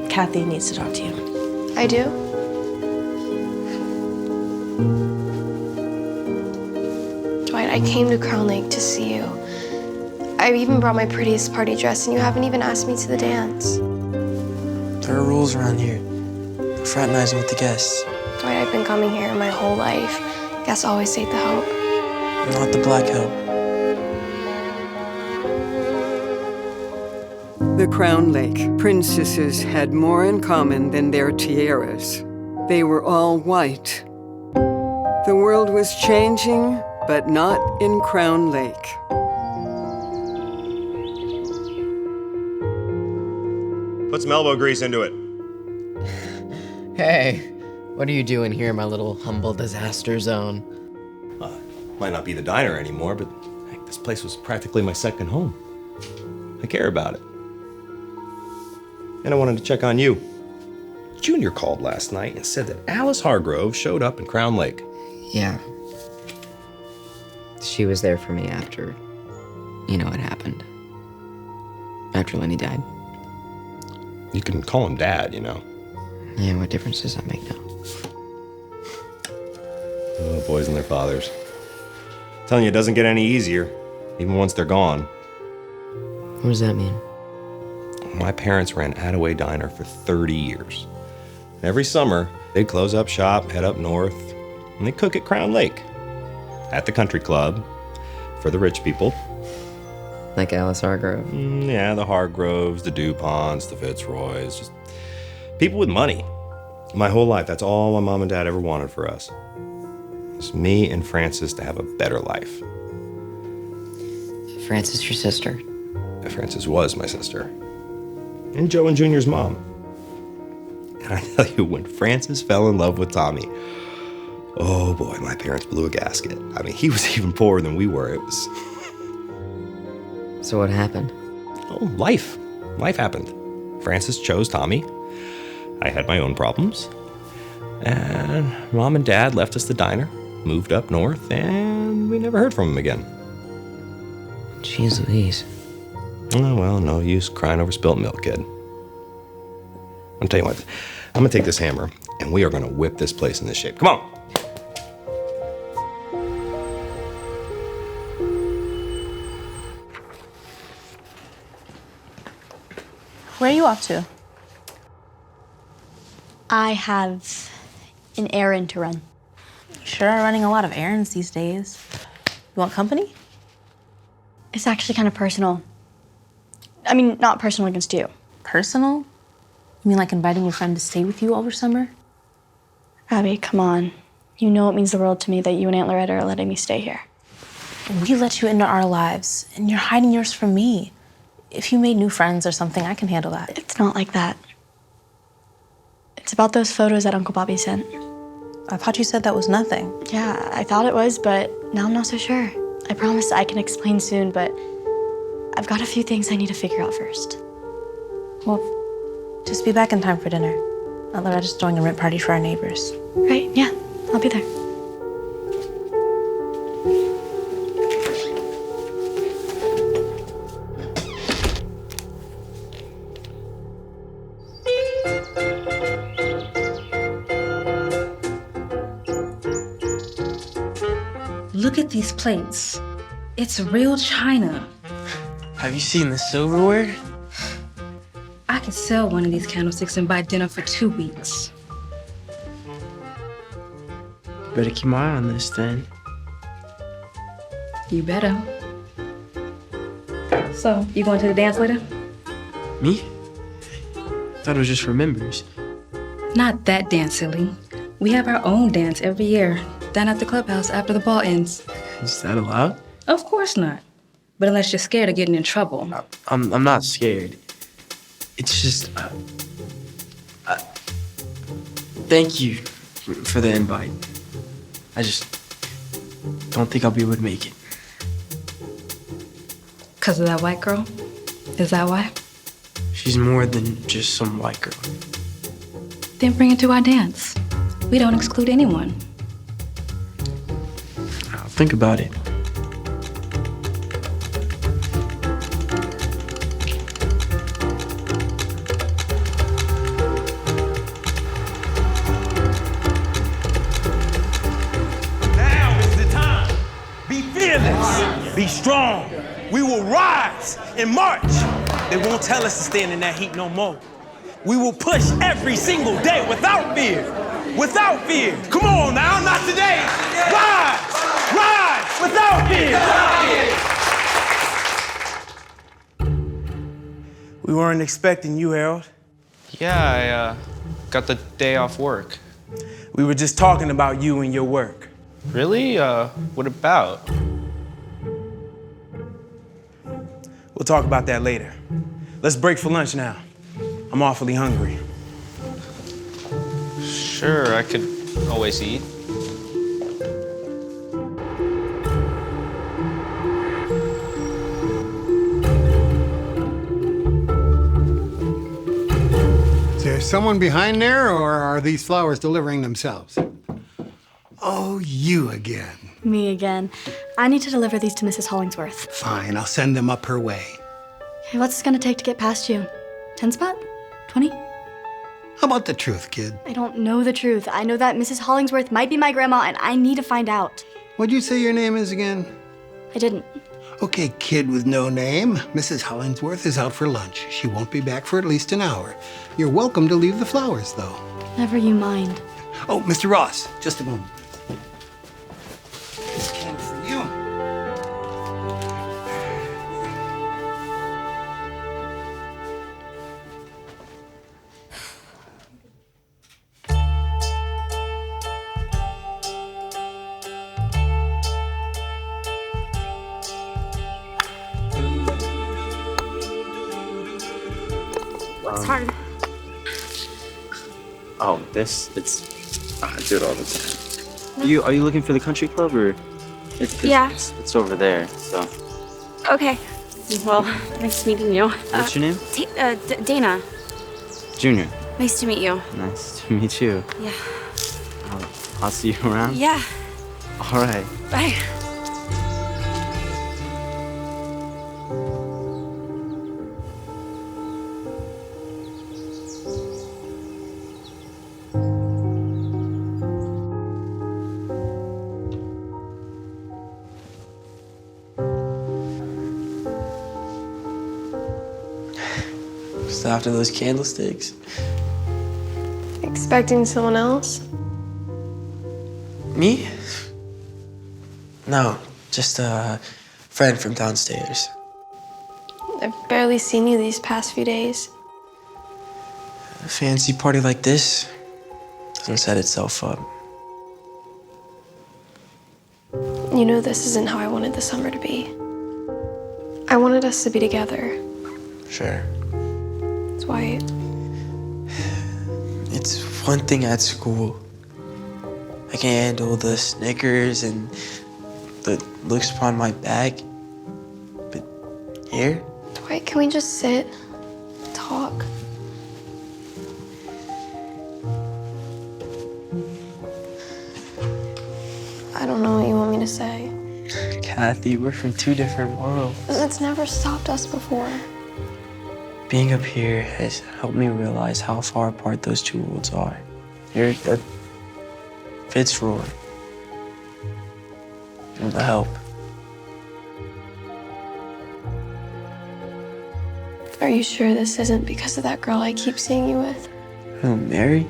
Kathy needs to talk to you.
I do? Dwight, I came to Crown Lake to see you. I even brought my prettiest party dress, and you haven't even asked me to the dance.
There are rules around here. We're fraternizing with the guests.
Dwight, I've been coming here my whole life. Guests always take the help.
Not the black help.
The Crown Lake princesses had more in common than their tiaras. They were all white. The world was changing, but not in Crown Lake.
Put some elbow grease into it.
Hey, what are you doing here in my little humble disaster zone?
Might not be the diner anymore, but heck, this place was practically my second home. I care about it. And I wanted to check on you. Junior called last night and said that Alice Hargrove showed up in Crown Lake.
Yeah. She was there for me after, you know what happened. After Lenny died.
You can call him Dad, you know.
Yeah, what difference does that make now?
Oh, boys and their fathers. Telling you, it doesn't get any easier, even once they're gone.
What does that mean?
My parents ran Attaway Diner for 30 years. Every summer, they'd close up shop, head up north, and they'd cook at Crown Lake. At the country club, for the rich people.
Like Alice Hargrove?
Yeah, the Hargroves, the DuPonts, the Fitzroys, just people with money. My whole life, that's all my mom and dad ever wanted for us. It's me and Frances to have a better life.
Frances, your sister?
Frances was my sister. And Joe and Junior's mom. And I tell you, when Frances fell in love with Tommy, oh boy, my parents blew a gasket. I mean, he was even poorer than we were. It was...
So what happened?
Oh, life. Life happened. Frances chose Tommy. I had my own problems. And Mom and Dad left us the diner, moved up north, and we never heard from them again.
Jeez Louise.
Oh, well, no use crying over spilt milk, kid. I'll tell you what, I'm gonna take this hammer, and we are gonna whip this place into shape. Come on!
Where are you off to?
I have an errand to run.
You sure are running a lot of errands these days. You want company?
It's actually kind of personal. I mean, not personal against you.
Personal? You mean like inviting your friend to stay with you over summer?
Abby, come on. You know it means the world to me that you and Aunt Loretta are letting me stay here.
We let you into our lives, and you're hiding yours from me. If you made new friends or something, I can handle that.
It's not like that. It's about those photos that Uncle Bobby sent.
I thought you said that was nothing.
Yeah, I thought it was, but now I'm not so sure. I promise I can explain soon, but I've got a few things I need to figure out first.
Well, just be back in time for dinner. Aunt Loretta's throwing a rent party for our neighbors.
Right, yeah, I'll be there.
Look at these plates. It's real china.
Have you seen the silverware?
I could sell one of these candlesticks and buy dinner for 2 weeks.
Better keep my eye on this then.
You better. So, you going to the dance later?
Me? thought it was just for members.
Not that dance, silly. We have our own dance every year, down at the clubhouse after the ball ends.
Is that allowed?
Of course not. But unless you're scared of getting in trouble.
I'm not scared. It's just... thank you for the invite. I just don't think I'll be able to make it.
'Cause of that white girl? Is that why?
She's more than just some white girl.
Then bring it to our dance. We don't exclude anyone.
I'll think about it.
Now is the time. Be fearless. Be strong. We will rise and march. They won't tell us to stand in that heat no more. We will push every single day without fear. Without fear. Come on now, not today. Rise! Rise! Without fear!
We weren't expecting you, Harold.
Yeah, I got the day off work.
We were just talking about you and your work.
Really? What about?
We'll talk about that later. Let's break for lunch now. I'm awfully hungry.
Sure, I could always eat.
Is there someone behind there, or are these flowers delivering themselves? Oh, you again.
Me again. I need to deliver these to Mrs. Hollingsworth.
Fine, I'll send them up her way.
Hey, what's it gonna take to get past you? 10 spot? 20?
How about the truth, kid?
I don't know the truth. I know that Mrs. Hollingsworth might be my grandma, and I need to find out.
What'd you say your name is again?
I didn't.
Okay, kid with no name. Mrs. Hollingsworth is out for lunch. She won't be back for at least an hour. You're welcome to leave the flowers, though.
Never you mind.
Oh, Mr. Ross, just a moment. This came for you.
It's hard.
Oh, I do it all the time. Are you looking for the country club, or?
Yeah.
It's over there, so.
Okay. Well, nice meeting you.
What's your name?
Dana.
Junior.
Nice to meet you.
Nice to meet you.
Yeah.
I'll see you around.
Yeah.
All right.
Bye.
Just after those candlesticks.
Expecting someone else?
Me? No, just a friend from downstairs.
I've barely seen you these past few days.
A fancy party like this doesn't set itself up.
You know, this isn't how I wanted the summer to be. I wanted us to be together.
Sure.
That's why.
It's one thing at school. I can handle the snickers and the looks upon my back. But here?
Dwight, can we just sit, talk? I don't know what you want me to say.
Kathy, we're from two different worlds.
It's never stopped us before.
Being up here has helped me realize how far apart those two worlds are. You're a Fitzroy. And the help.
Are you sure this isn't because of that girl I keep seeing you with?
Who, Mary?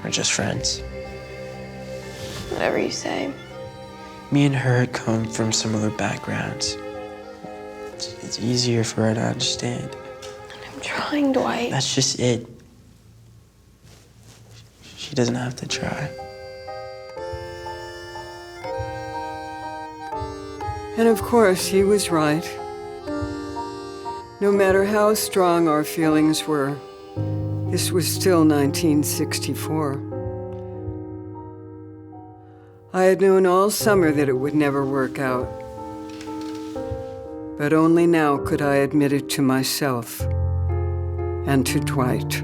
Or just friends?
Whatever you say.
Me and her come from similar backgrounds. It's easier for her to understand.
I'm trying. trying, Dwight.
That's just it. She doesn't have to try.
And of course, he was right. No matter how strong our feelings were, this was still 1964. I had known all summer that it would never work out. But only now could I admit it to myself and to Dwight.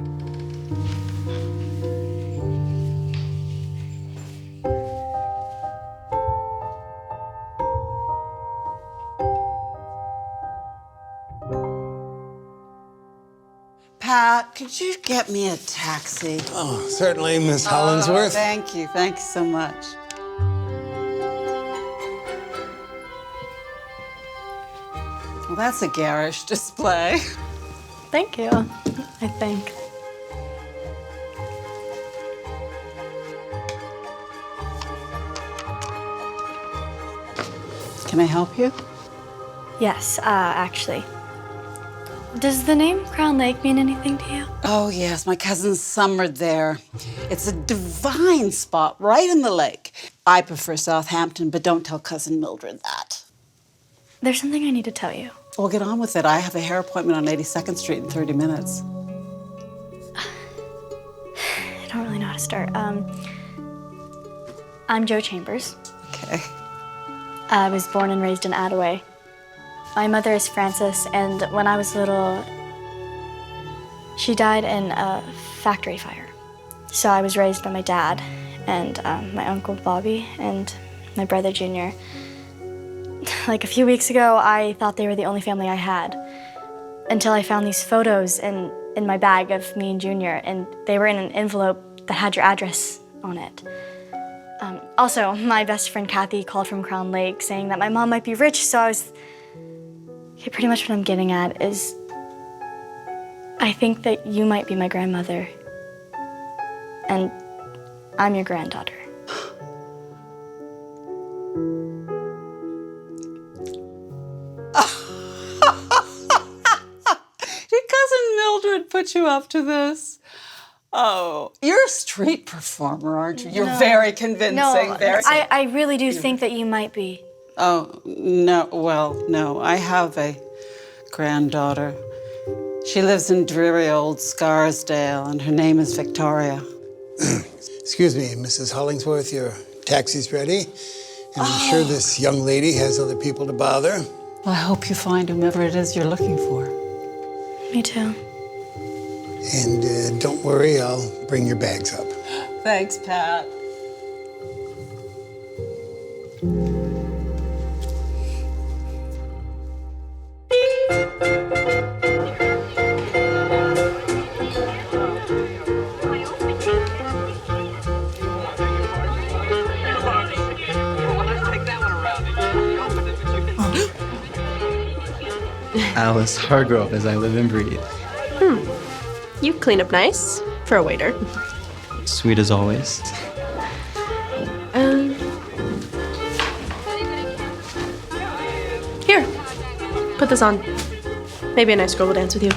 Pat, could you get me a taxi?
Oh, certainly, Miss Hollingsworth.
Thank you so much. Well, that's a garish display.
Thank you, I think.
Can I help you?
Yes, actually. Does the name Crown Lake mean anything to you?
Oh, yes, my cousin summered there. It's a divine spot right in the lake. I prefer Southampton, but don't tell cousin Mildred that.
There's something I need to tell you.
Well, get on with it. I have a hair appointment on 82nd Street in 30 minutes.
I don't really know how to start. I'm Jo Chambers.
Okay.
I was born and raised in Attaway. My mother is Frances, and when I was little, she died in a factory fire. So I was raised by my dad and my uncle Bobby and my brother Junior. Like a few weeks ago, I thought they were the only family I had until I found these photos in my bag of me and Junior, and they were in an envelope that had your address on it. Also, my best friend Kathy called from Crown Lake saying that my mom might be rich, so I was... Okay, pretty much what I'm getting at is I think that you might be my grandmother, and I'm your granddaughter.
Did cousin Mildred put you up to this? Oh, you're a street performer, aren't you? You're very convincing.
No,
very.
I really do think that you might be.
Oh, no, well, no. I have a granddaughter. She lives in dreary old Scarsdale, and her name is Victoria.
Excuse me, Mrs. Hollingsworth, your taxi's ready. And I'm sure this young lady has other people to bother.
Well, I hope you find whomever it is you're looking for.
Me too.
And don't worry, I'll bring your bags up.
Thanks, Pat.
Alice Hargrove, as I live and breathe.
You clean up nice for a waiter.
Sweet as always.
Here, put this on. Maybe a nice girl will dance with you.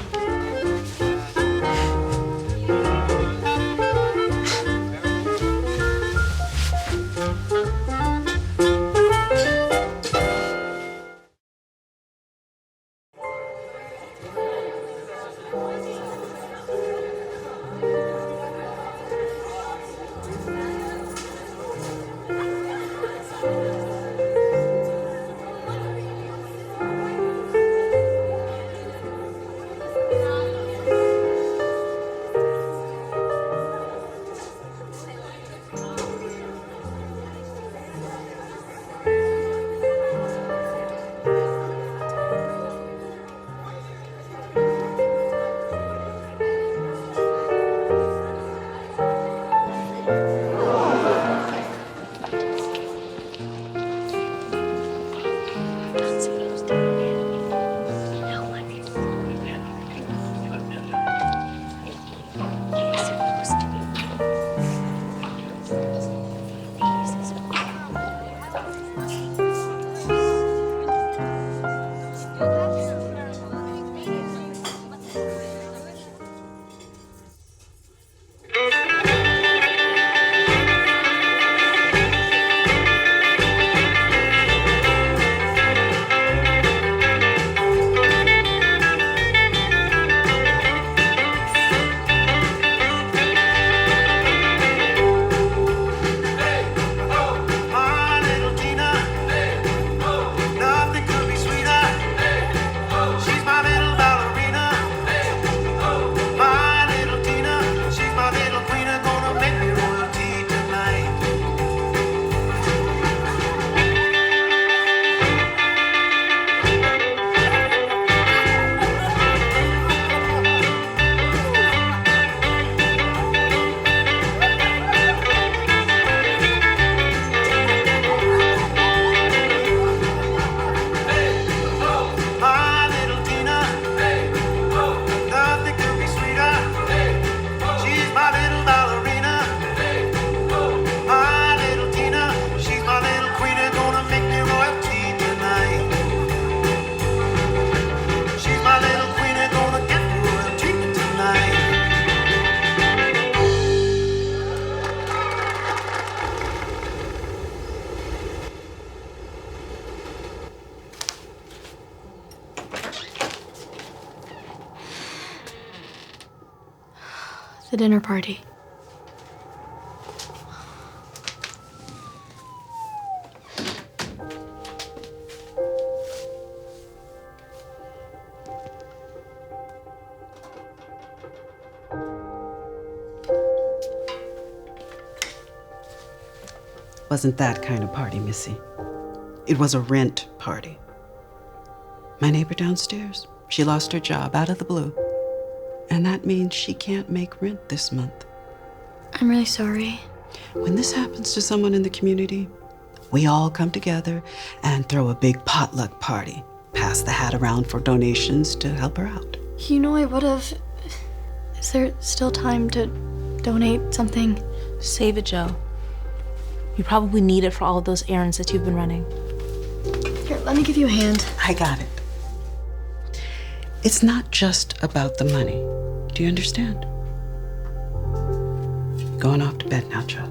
The dinner party.
Wasn't that kind of party, Missy. It was a rent party. My neighbor downstairs, she lost her job out of the blue. And that means she can't make rent this month.
I'm really sorry.
When this happens to someone in the community, we all come together and throw a big potluck party. Pass the hat around for donations to help her out.
You know I would've... Is there still time to donate something?
Save it, Joe. You probably need it for all of those errands that you've been running.
Here, let me give you a hand.
I got it. It's not just about the money. Do you understand? Going off to bed now, Joe.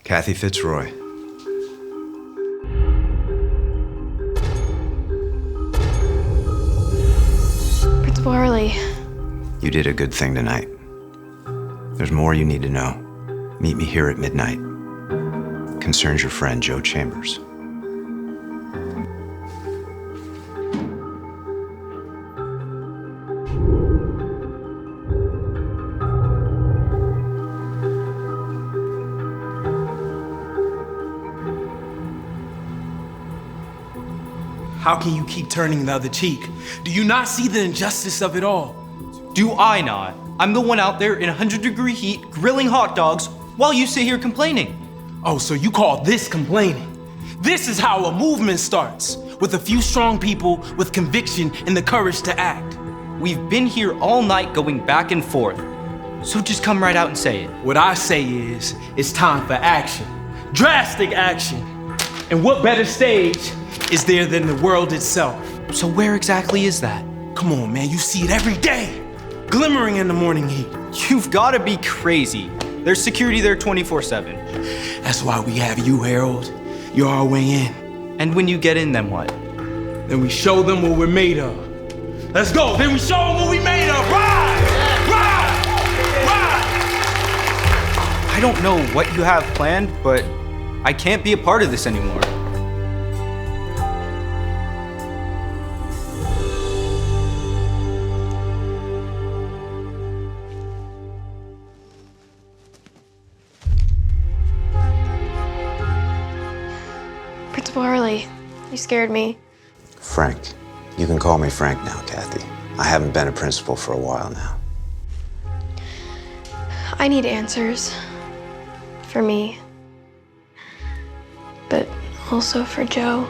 Kathy Fitzroy.
Principal Harley.
You did a good thing tonight. There's more you need to know. Meet me here at midnight. Concerns your friend, Joe Chambers.
How can you keep turning the other cheek? Do you not see the injustice of it all?
Do I not? I'm the one out there in 100-degree heat grilling hot dogs while you sit here complaining.
Oh, so you call this complaining? This is how a movement starts, with a few strong people with conviction and the courage to act.
We've been here all night going back and forth, so just come right out and say it.
What I say is, it's time for action. Drastic action. And what better stage is there than the world itself?
So where exactly is that?
Come on, man, you see it every day. Glimmering in the morning heat.
You've gotta be crazy. There's security there 24/7.
That's why we have you, Harold. You're our way in.
And when you get in, then what?
Then we show them what we're made of. Let's go, then we show them what we made of. Ride! Ride! Ride!
I don't know what you have planned, but I can't be a part of this anymore.
Principal Harley, you scared me.
Frank. You can call me Frank now, Kathy. I haven't been a principal for a while now.
I need answers. For me. But also for Jo.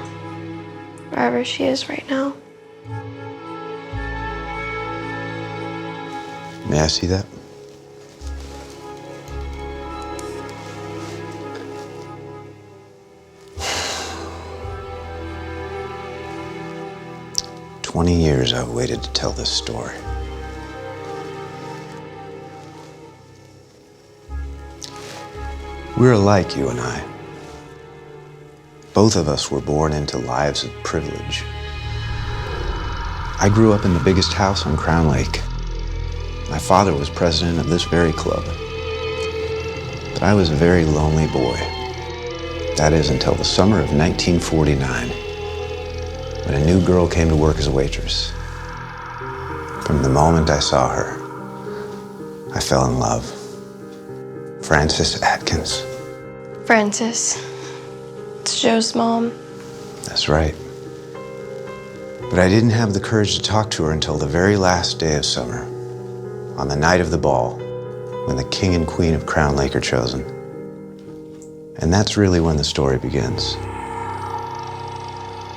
Wherever she is right now.
May I see that? "20 years I've waited to tell this story. We're alike, you and I. Both of us were born into lives of privilege. I grew up in the biggest house on Crown Lake. My father was president of this very club. But I was a very lonely boy. That is, until the summer of 1949. When a new girl came to work as a waitress. From the moment I saw her, I fell in love. Frances Atkins.
Frances. It's Joe's mom.
That's right. But I didn't have the courage to talk to her until the very last day of summer, on the night of the ball, when the king and queen of Crown Lake are chosen. And that's really when the story begins.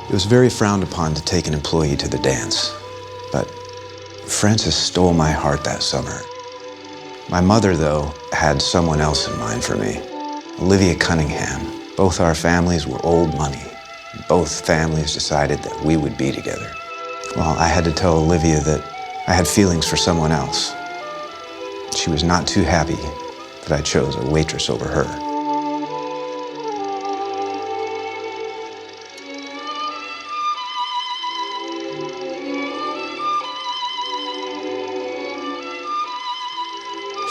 It was very frowned upon to take an employee to the dance, but Frances stole my heart that summer. My mother, though, had someone else in mind for me, Olivia Cunningham. Both our families were old money. Both families decided that we would be together. Well, I had to tell Olivia that I had feelings for someone else. She was not too happy but I chose a waitress over her.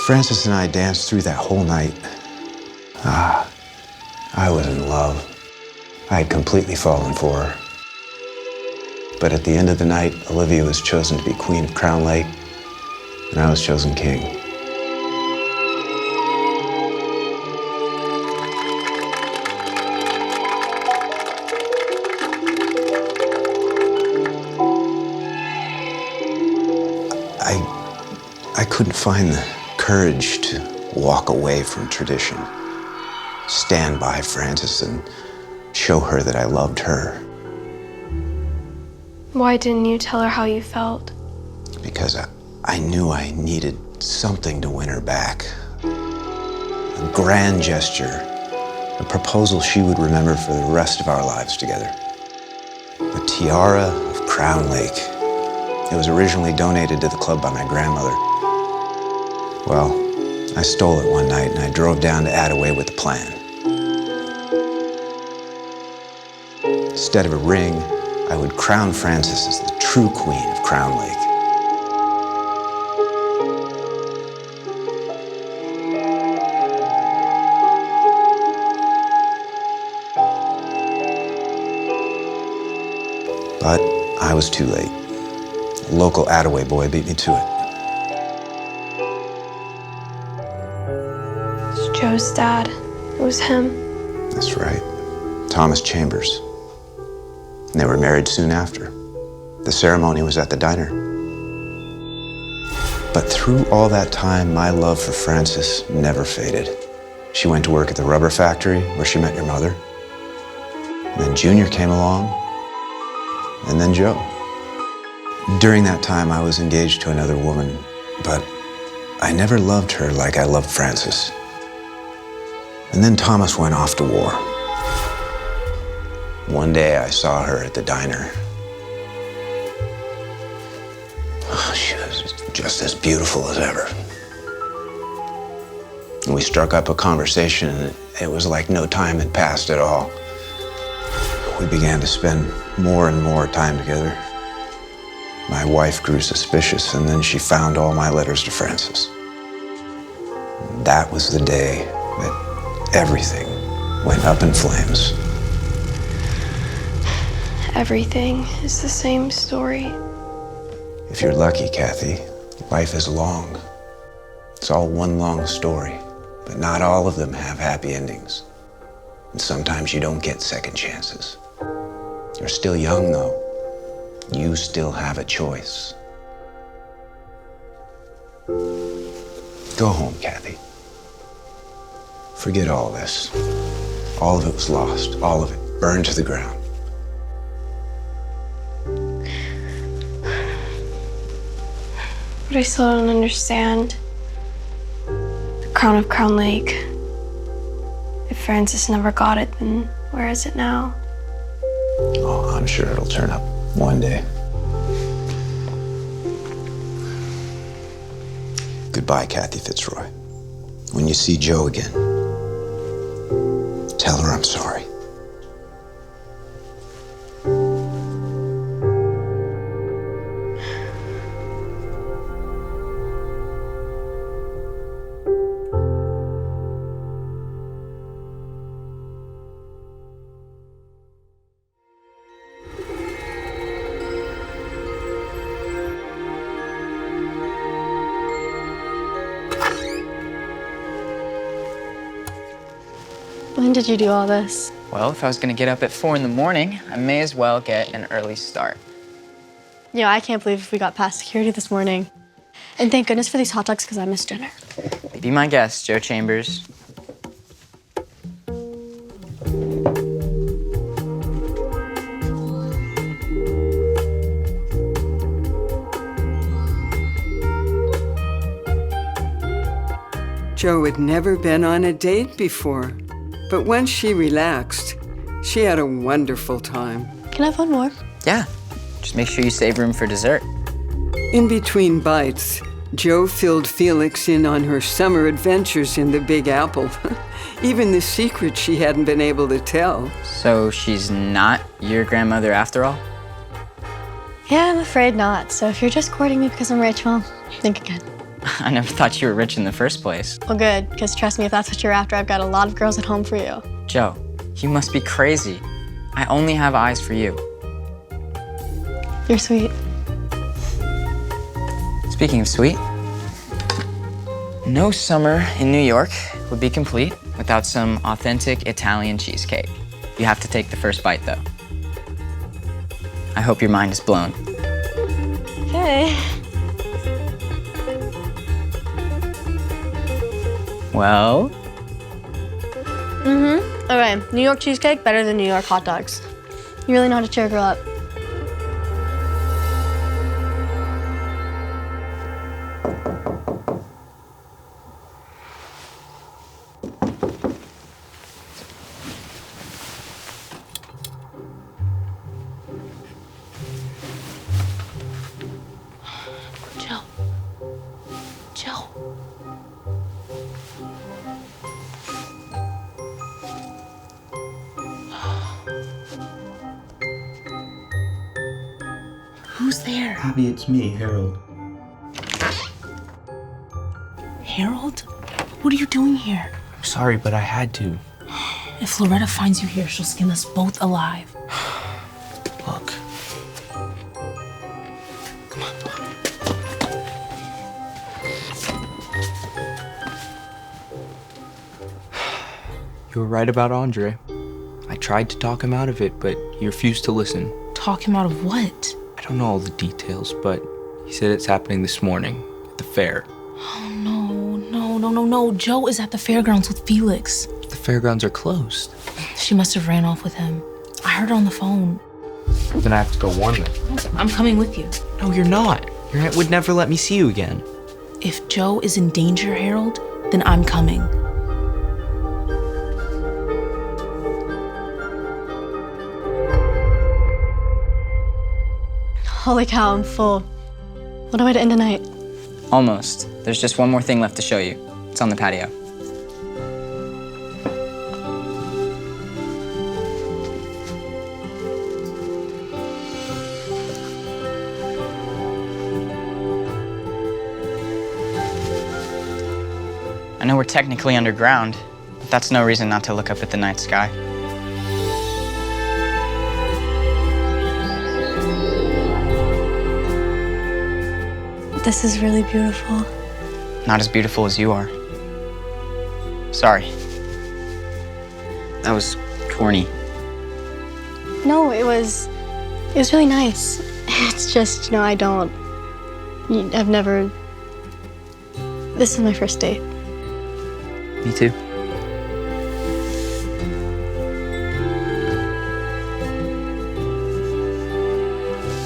Frances and I danced through that whole night. I was in love. I had completely fallen for her. But at the end of the night, Olivia was chosen to be Queen of Crown Lake, and I was chosen king. I couldn't find the courage to walk away from tradition, stand by Frances and show her that I loved her.
Why didn't you tell her how you felt?
Because I knew I needed something to win her back. A grand gesture, a proposal she would remember for the rest of our lives together. The tiara of Crown Lake. It was originally donated to the club by my grandmother. Well, I stole it one night and I drove down to Attaway with a plan. Instead of a ring, I would crown Frances as the true queen of Crown Lake. But I was too late. A local Attaway boy beat me to it.
It's Joe's dad. It was him.
That's right. Thomas Chambers. And they were married soon after. The ceremony was at the diner. But through all that time, my love for Frances never faded. She went to work at the rubber factory where she met your mother. And then Junior came along. And then Joe. During that time, I was engaged to another woman, but I never loved her like I loved Frances. And then Thomas went off to war. One day I saw her at the diner. Oh, she was just as beautiful as ever. And we struck up a conversation, and it was like no time had passed at all. We began to spend more and more time together. My wife grew suspicious, and then she found all my letters to Frances. That was the day that everything went up in flames.
Everything is the same story.
If you're lucky, Kathy, life is long. It's all one long story, but not all of them have happy endings. And sometimes you don't get second chances. You're still young, though. You still have a choice. Go home, Kathy. Forget all this. All of it was lost. All of it burned to the ground.
But I still don't understand. The crown of Crown Lake. If Frances never got it, then where is it now?
Oh, I'm sure it'll turn up one day. Goodbye, Kathy Fitzroy. When you see Joe again, tell her I'm sorry.
When did you do all this?
Well, if I was gonna get up at 4 in the morning, I may as well get an early start.
You know, I can't believe we got past security this morning. And thank goodness for these hot dogs, because I missed dinner.
Be my guest, Joe Chambers.
Joe had never been on a date before, but once she relaxed, she had a wonderful time.
Can I have one more?
Yeah, just make sure you save room for dessert.
In between bites, Joe filled Felix in on her summer adventures in the Big Apple. Even the secret she hadn't been able to tell.
So she's not your grandmother after all?
Yeah, I'm afraid not. So if you're just courting me because I'm rich, well, think again.
I never thought you were rich in the first place.
Well, good, because trust me, if that's what you're after, I've got a lot of girls at home for you.
Joe, you must be crazy. I only have eyes for you.
You're sweet.
Speaking of sweet, no summer in New York would be complete without some authentic Italian cheesecake. You have to take the first bite, though. I hope your mind is blown.
Okay.
Well?
Mm-hmm. Okay, New York cheesecake better than New York hot dogs. You really know how to cheer a girl up.
Joe. Who's there?
Abby, it's me, Harold.
Harold? What are you doing here?
I'm sorry, but I had to.
If Loretta finds you here, she'll skin us both alive.
Look.
You were right about Andre. I tried to talk him out of it, but he refused to listen.
Talk him out of what?
I don't know all the details, but he said it's happening this morning at the fair.
Oh, no. Joe is at the fairgrounds with Felix.
The fairgrounds are closed.
She must have ran off with him. I heard her on the phone.
Then I have to go warn them.
I'm coming with you.
No, you're not. Your aunt would never let me see you again.
If Joe is in danger, Harold, then I'm coming.
Holy cow, I'm full. What am I to end tonight?
Almost. There's just one more thing left to show you. It's on the patio. I know we're technically underground, but that's no reason not to look up at the night sky.
This is really beautiful.
Not as beautiful as you are. Sorry. That was corny.
No, it was really nice. It's just, I've never, this is my first date.
Me too.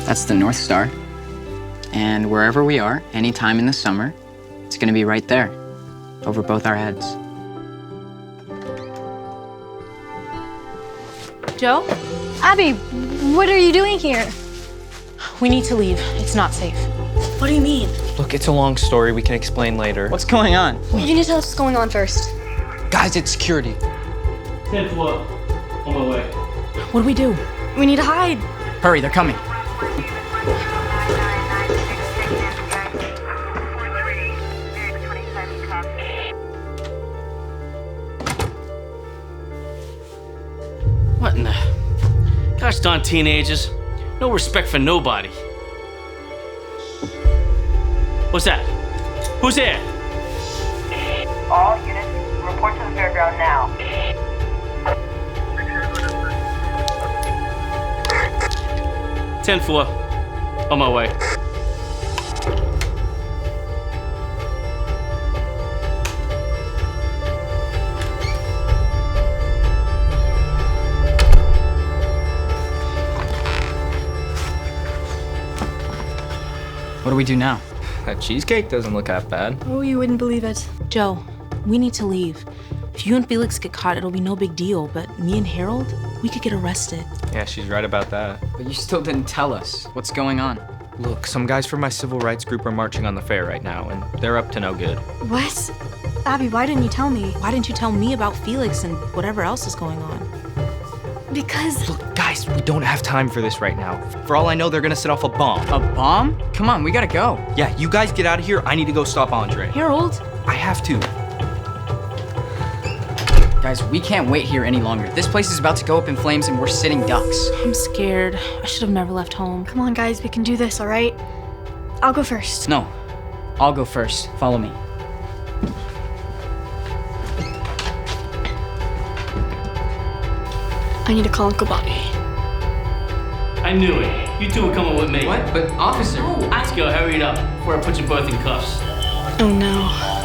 That's the North Star. And wherever we are, anytime in the summer, it's gonna be right there, over both our heads.
Joe?
Abby, what are you doing here?
We need to leave. It's not safe. What do you mean?
Look, it's a long story. We can explain later.
What's going on?
You need to tell us what's going on first.
Guys, it's security.
10th floor. On my way.
What do we do?
We need to hide.
Hurry, they're coming.
What in the... Gosh darn teenagers. No respect for nobody. What's that? Who's there?
All units, report to the fairground now.
Tenth floor. On my way.
What do we do now?
That cheesecake doesn't look that bad.
Oh, you wouldn't believe it.
Joe, we need to leave. If you and Felix get caught, it'll be no big deal, but me and Harold, we could get arrested.
Yeah, she's right about that.
But you still didn't tell us. What's going on?
Look, some guys from my civil rights group are marching on the fair right now, and they're up to no good.
What? Abby, why didn't you tell me?
Why didn't you tell me about Felix and whatever else is going on?
Because...
Look, guys, we don't have time for this right now. For all I know, they're gonna set off a bomb.
A bomb? Come on, we gotta go.
Yeah, you guys get out of here. I need to go stop Andre.
Harold?
I have to.
Guys, we can't wait here any longer. This place is about to go up in flames and we're sitting ducks.
I'm scared. I should have never left home.
Come on, guys, we can do this, all right? I'll go first.
No, I'll go first. Follow me.
I need to call Uncle Bobby.
I knew it. You two were coming with me.
What? But officer...
Let's go, hurry it up, before I put you both in cuffs.
Oh no.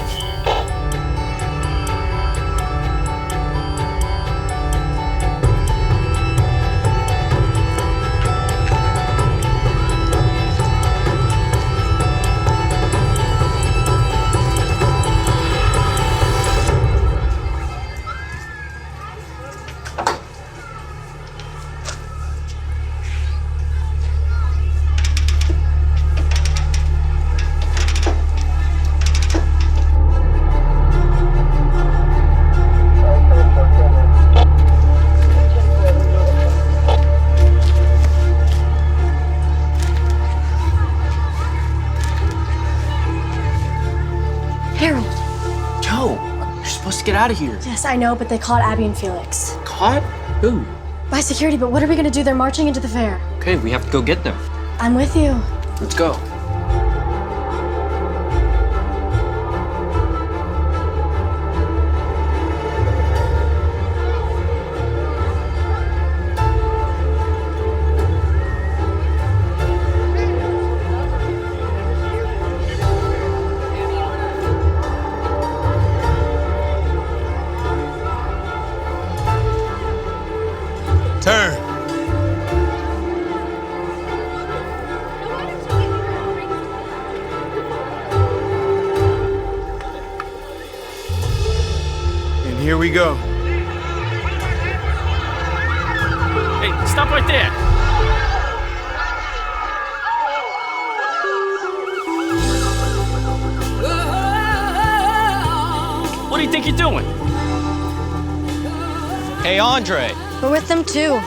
Get out of here.
Yes, I know, but they caught Abby and Felix.
Caught? Who?
By security, but what are we gonna do? They're marching into the fair.
Okay, we have to go get them.
I'm with you.
Let's go.
Turn. And here we go.
Hey, stop right there. What do you think you're doing?
Hey, Andre.
We're with them too.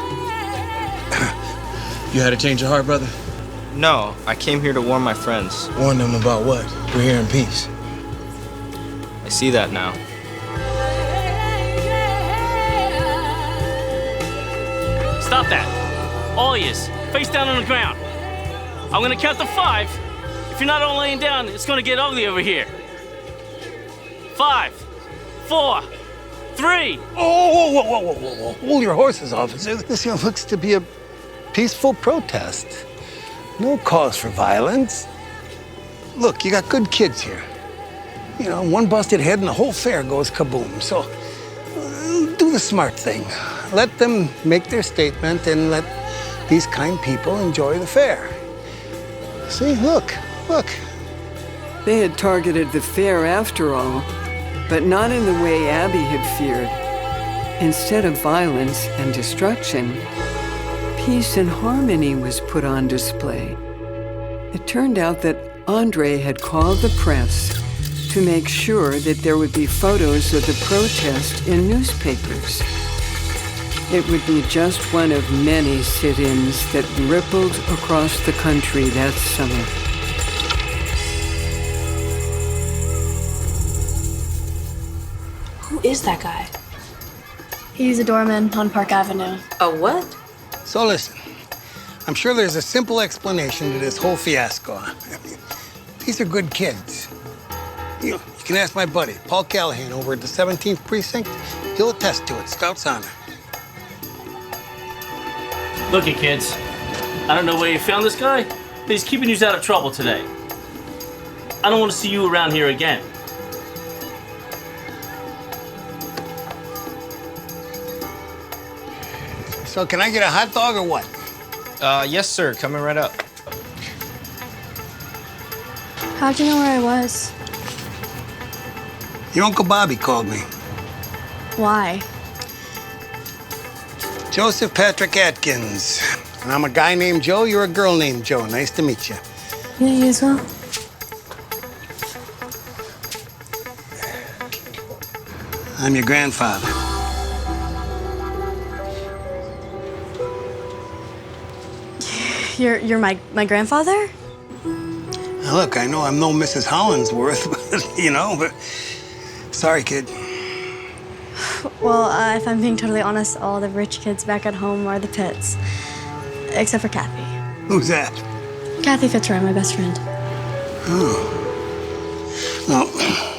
You had a change of heart, brother?
No, I came here to warn my friends.
Warn them about what? We're here in peace.
I see that now.
Stop that. All of yous, face down on the ground. I'm gonna count to 5. If you're not all laying down, it's gonna get ugly over here. 5, 4, 3.
Oh, whoa. Hold your horses, officer. This here looks to be a peaceful protest. No cause for violence. Look, you got good kids here. You know, one busted head and the whole fair goes kaboom. So, do the smart thing. Let them make their statement and let these kind people enjoy the fair. See, look.
They had targeted the fair after all, but not in the way Abby had feared. Instead of violence and destruction, peace and harmony was put on display. It turned out that Andre had called the press to make sure that there would be photos of the protest in newspapers. It would be just one of many sit-ins that rippled across the country that summer.
Who is that guy?
He's a doorman on Park Avenue.
A what?
So listen, I'm sure there's a simple explanation to this whole fiasco. I mean, these are good kids. You can ask my buddy, Paul Callahan, over at the 17th Precinct. He'll attest to it, Scout's honor.
Look at kids. I don't know where you found this guy, but he's keeping you out of trouble today. I don't want to see you around here again.
So can I get a hot dog or what?
Yes, sir. Coming right up.
How'd you know where I was?
Your Uncle Bobby called me.
Why?
Joseph Patrick Atkins. And I'm a guy named Joe, you're a girl named Joe. Nice to meet you.
Yeah, you as well.
I'm your grandfather.
You're my grandfather?
Now look, I know I'm no Mrs. Hollingsworth, but sorry, kid.
Well, if I'm being totally honest, all the rich kids back at home are the Pitts. Except for Kathy.
Who's that?
Kathy Fitzroy, my best friend.
Oh. Now,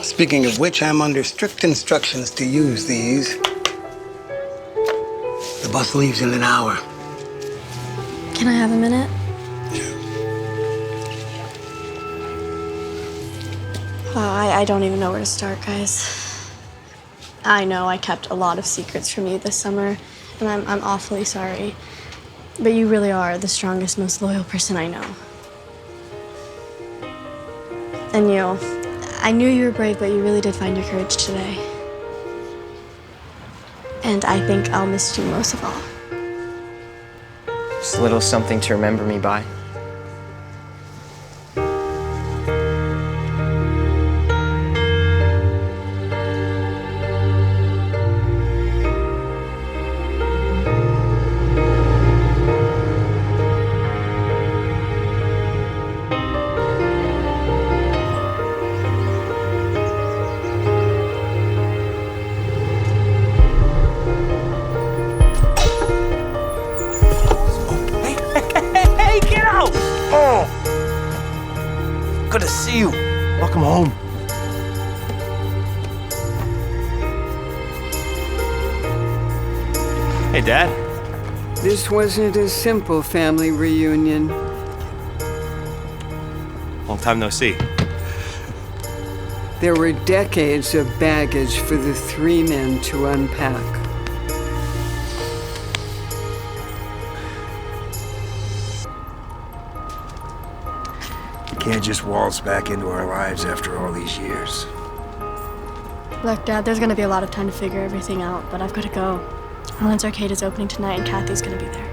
speaking of which, I'm under strict instructions to use these. The bus leaves in an hour.
Can I have a minute? I don't even know where to start, guys. I know I kept a lot of secrets from you this summer, and I'm awfully sorry. But you really are the strongest, most loyal person I know. And I knew you were brave, but you really did find your courage today. And I think I'll miss you most of all.
Just a little something to remember me by.
Hey, get out! Oh! Good to see you. Welcome home.
Hey, Dad.
This wasn't a simple family reunion.
Long time no see.
There were decades of baggage for the three men to unpack.
Can't just waltz back into our lives after all these years.
Look, Dad, there's gonna be a lot of time to figure everything out, but I've gotta go. Helen's Arcade is opening tonight, and Kathy's gonna be there.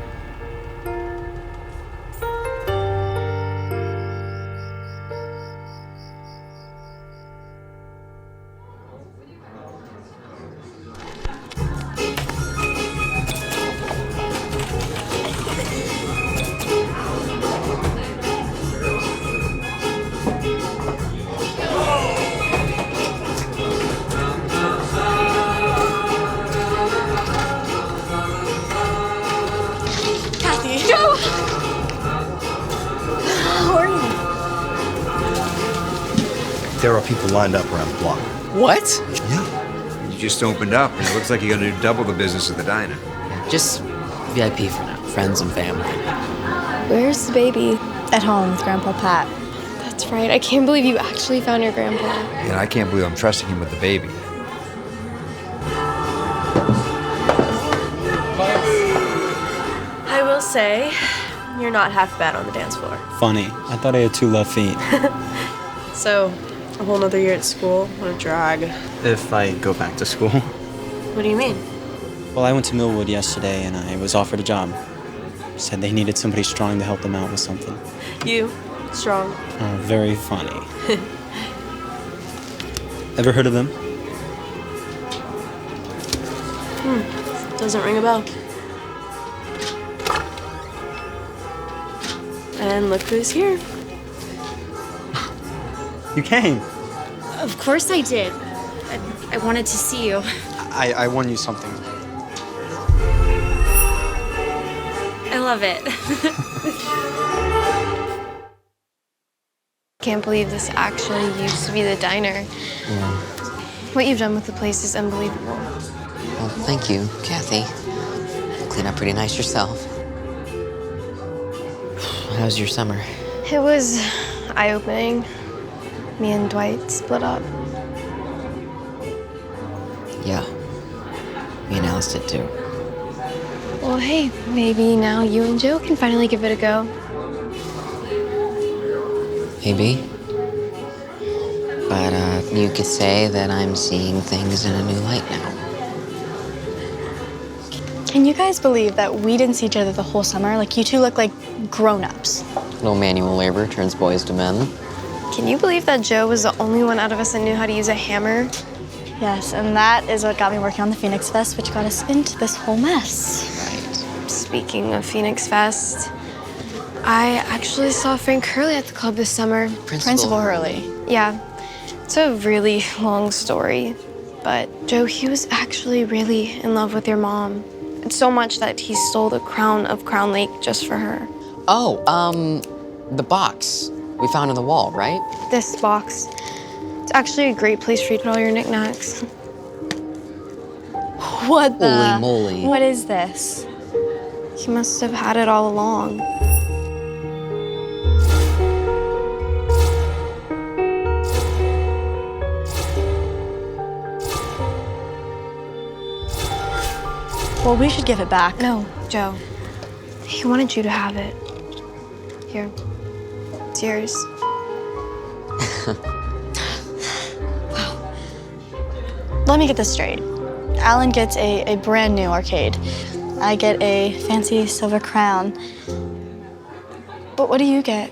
There are people lined up around the block.
What?
Yeah.
You just opened up, and it looks like you're gonna do double the business of the diner.
Just VIP for now. Friends and family.
Where's the baby?
At home with Grandpa Pat.
That's right. I can't believe you actually found your grandpa.
And I can't believe I'm trusting him with the baby.
I will say, you're not half bad on the dance floor.
Funny. I thought I had 2 left feet.
So, a whole nother year at school? What a drag.
If I go back to school.
What do you mean?
Well, I went to Millwood yesterday and I was offered a job. Said they needed somebody strong to help them out with something.
You, strong.
Very funny. Ever heard of them?
Doesn't ring a bell. And look who's here.
You came.
Of course I did. I wanted to see you.
I won you something.
I love it.
Can't believe this actually used to be the diner.
Yeah.
What you've done with the place is unbelievable.
Well, thank you, Kathy. You clean up pretty nice yourself. How's your summer?
It was eye-opening. Me and Dwight split up.
Yeah. Me and Alice did too.
Well, hey, maybe now you and Joe can finally give it a go.
Maybe. But you could say that I'm seeing things in a new light now.
Can you guys believe that we didn't see each other the whole summer? Like, you two look like grown-ups.
little manual labor turns boys to men.
Can you believe that Joe was the only one out of us that knew how to use a hammer?
Yes, and that is what got me working on the Phoenix Fest, which got us into this whole mess.
Speaking of Phoenix Fest, I actually saw Frank Hurley at the club this summer.
Principal Hurley.
Yeah, it's a really long story, but Joe, he was actually really in love with your mom. It's so much that he stole the crown of Crown Lake just for her.
Oh, the box we found on the wall, right?
This box, it's actually a great place for you to put all your knickknacks.
What the?
Holy moly.
What is this?
He must have had it all along.
Well, we should give it back.
No, Joe. He wanted you to have it. Here, it's yours.
Let me get this straight. Alan gets a brand new arcade. I get a fancy silver crown. But what do you get?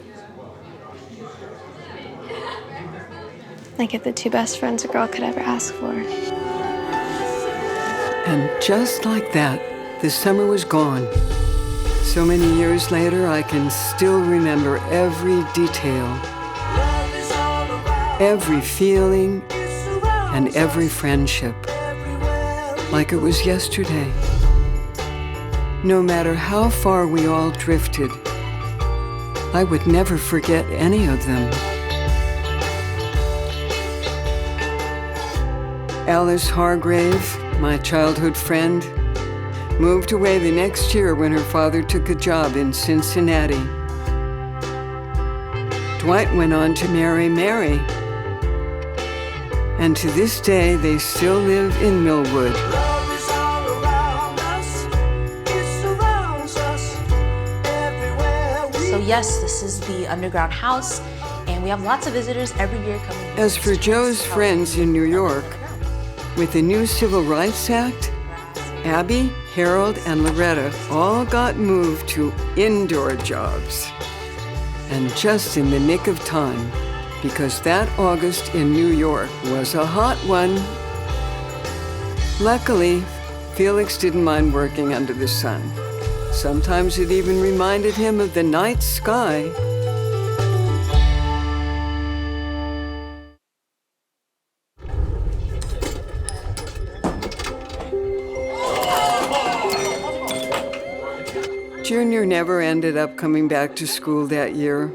I get the two best friends a girl could ever ask for.
And just like that, the summer was gone. So many years later, I can still remember every detail, every feeling, and every friendship, like it was yesterday. No matter how far we all drifted, I would never forget any of them. Alice Hargrave, my childhood friend, moved away the next year when her father took a job in Cincinnati. Dwight went on to marry Mary, and to this day they still live in Millwood.
So yes, this is the underground house, and we have lots of visitors every year coming here.
As for Joe's friends in New York, with the new Civil Rights Act, Abby, Harold, and Loretta all got moved to indoor jobs. And just in the nick of time, because that August in New York was a hot one. Luckily, Felix didn't mind working under the sun. Sometimes it even reminded him of the night sky. Junior never ended up coming back to school that year.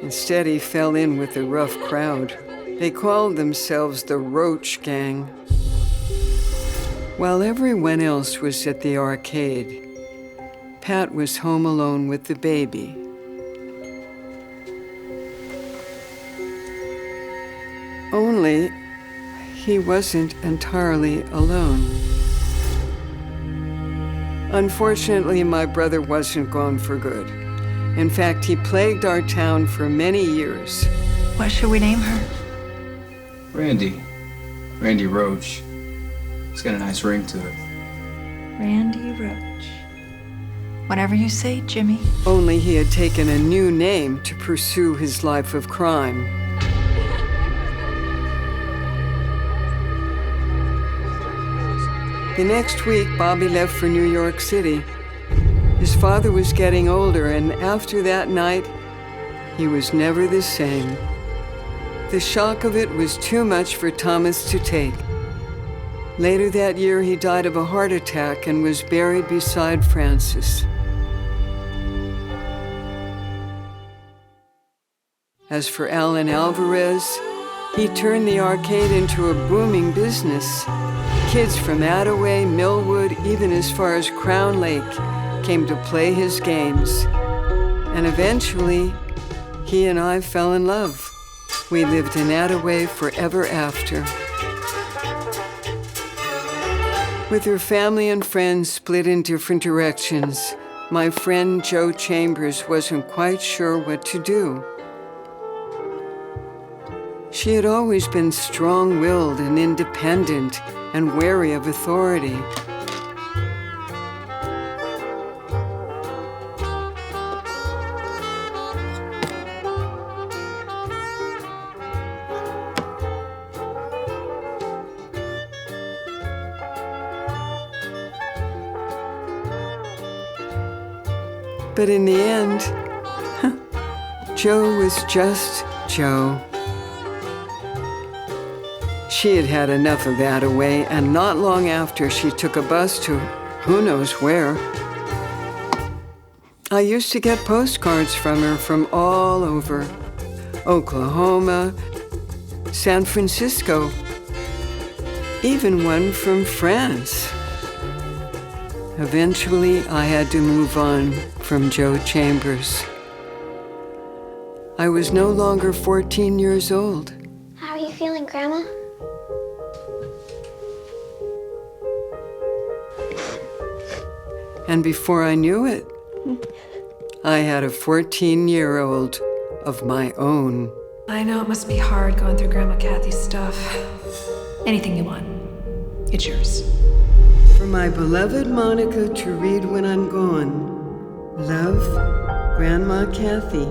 Instead, he fell in with a rough crowd. They called themselves the Roach Gang. While everyone else was at the arcade, Pat was home alone with the baby. Only, he wasn't entirely alone. Unfortunately, my brother wasn't gone for good. In fact, he plagued our town for many years.
What should we name her?
Randy. Randy Roach. It's got a nice ring to it.
Randy Roach. Whatever you say, Jimmy.
Only he had taken a new name to pursue his life of crime. The next week, Bobby left for New York City. His father was getting older, and after that night, he was never the same. The shock of it was too much for Thomas to take. Later that year, he died of a heart attack and was buried beside Francis. As for Alan Alvarez, he turned the arcade into a booming business. Kids from Attaway, Millwood, even as far as Crown Lake, came to play his games. And eventually, he and I fell in love. We lived in Attaway forever after. With her family and friends split in different directions, my friend Joe Chambers wasn't quite sure what to do. She had always been strong-willed and independent and wary of authority. But in the end, Joe was just Joe. She had had enough of that away, and not long after, she took a bus to who knows where. I used to get postcards from her from all over. Oklahoma, San Francisco, even one from France. Eventually, I had to move on from Joe Chambers. I was no longer 14 years old.
How are you feeling, Grandma?
And before I knew it, I had a 14-year-old of my own.
I know it must be hard going through Grandma Kathy's stuff. Anything you want. It's yours.
For my beloved Monica to read when I'm gone. Love, Grandma Kathy.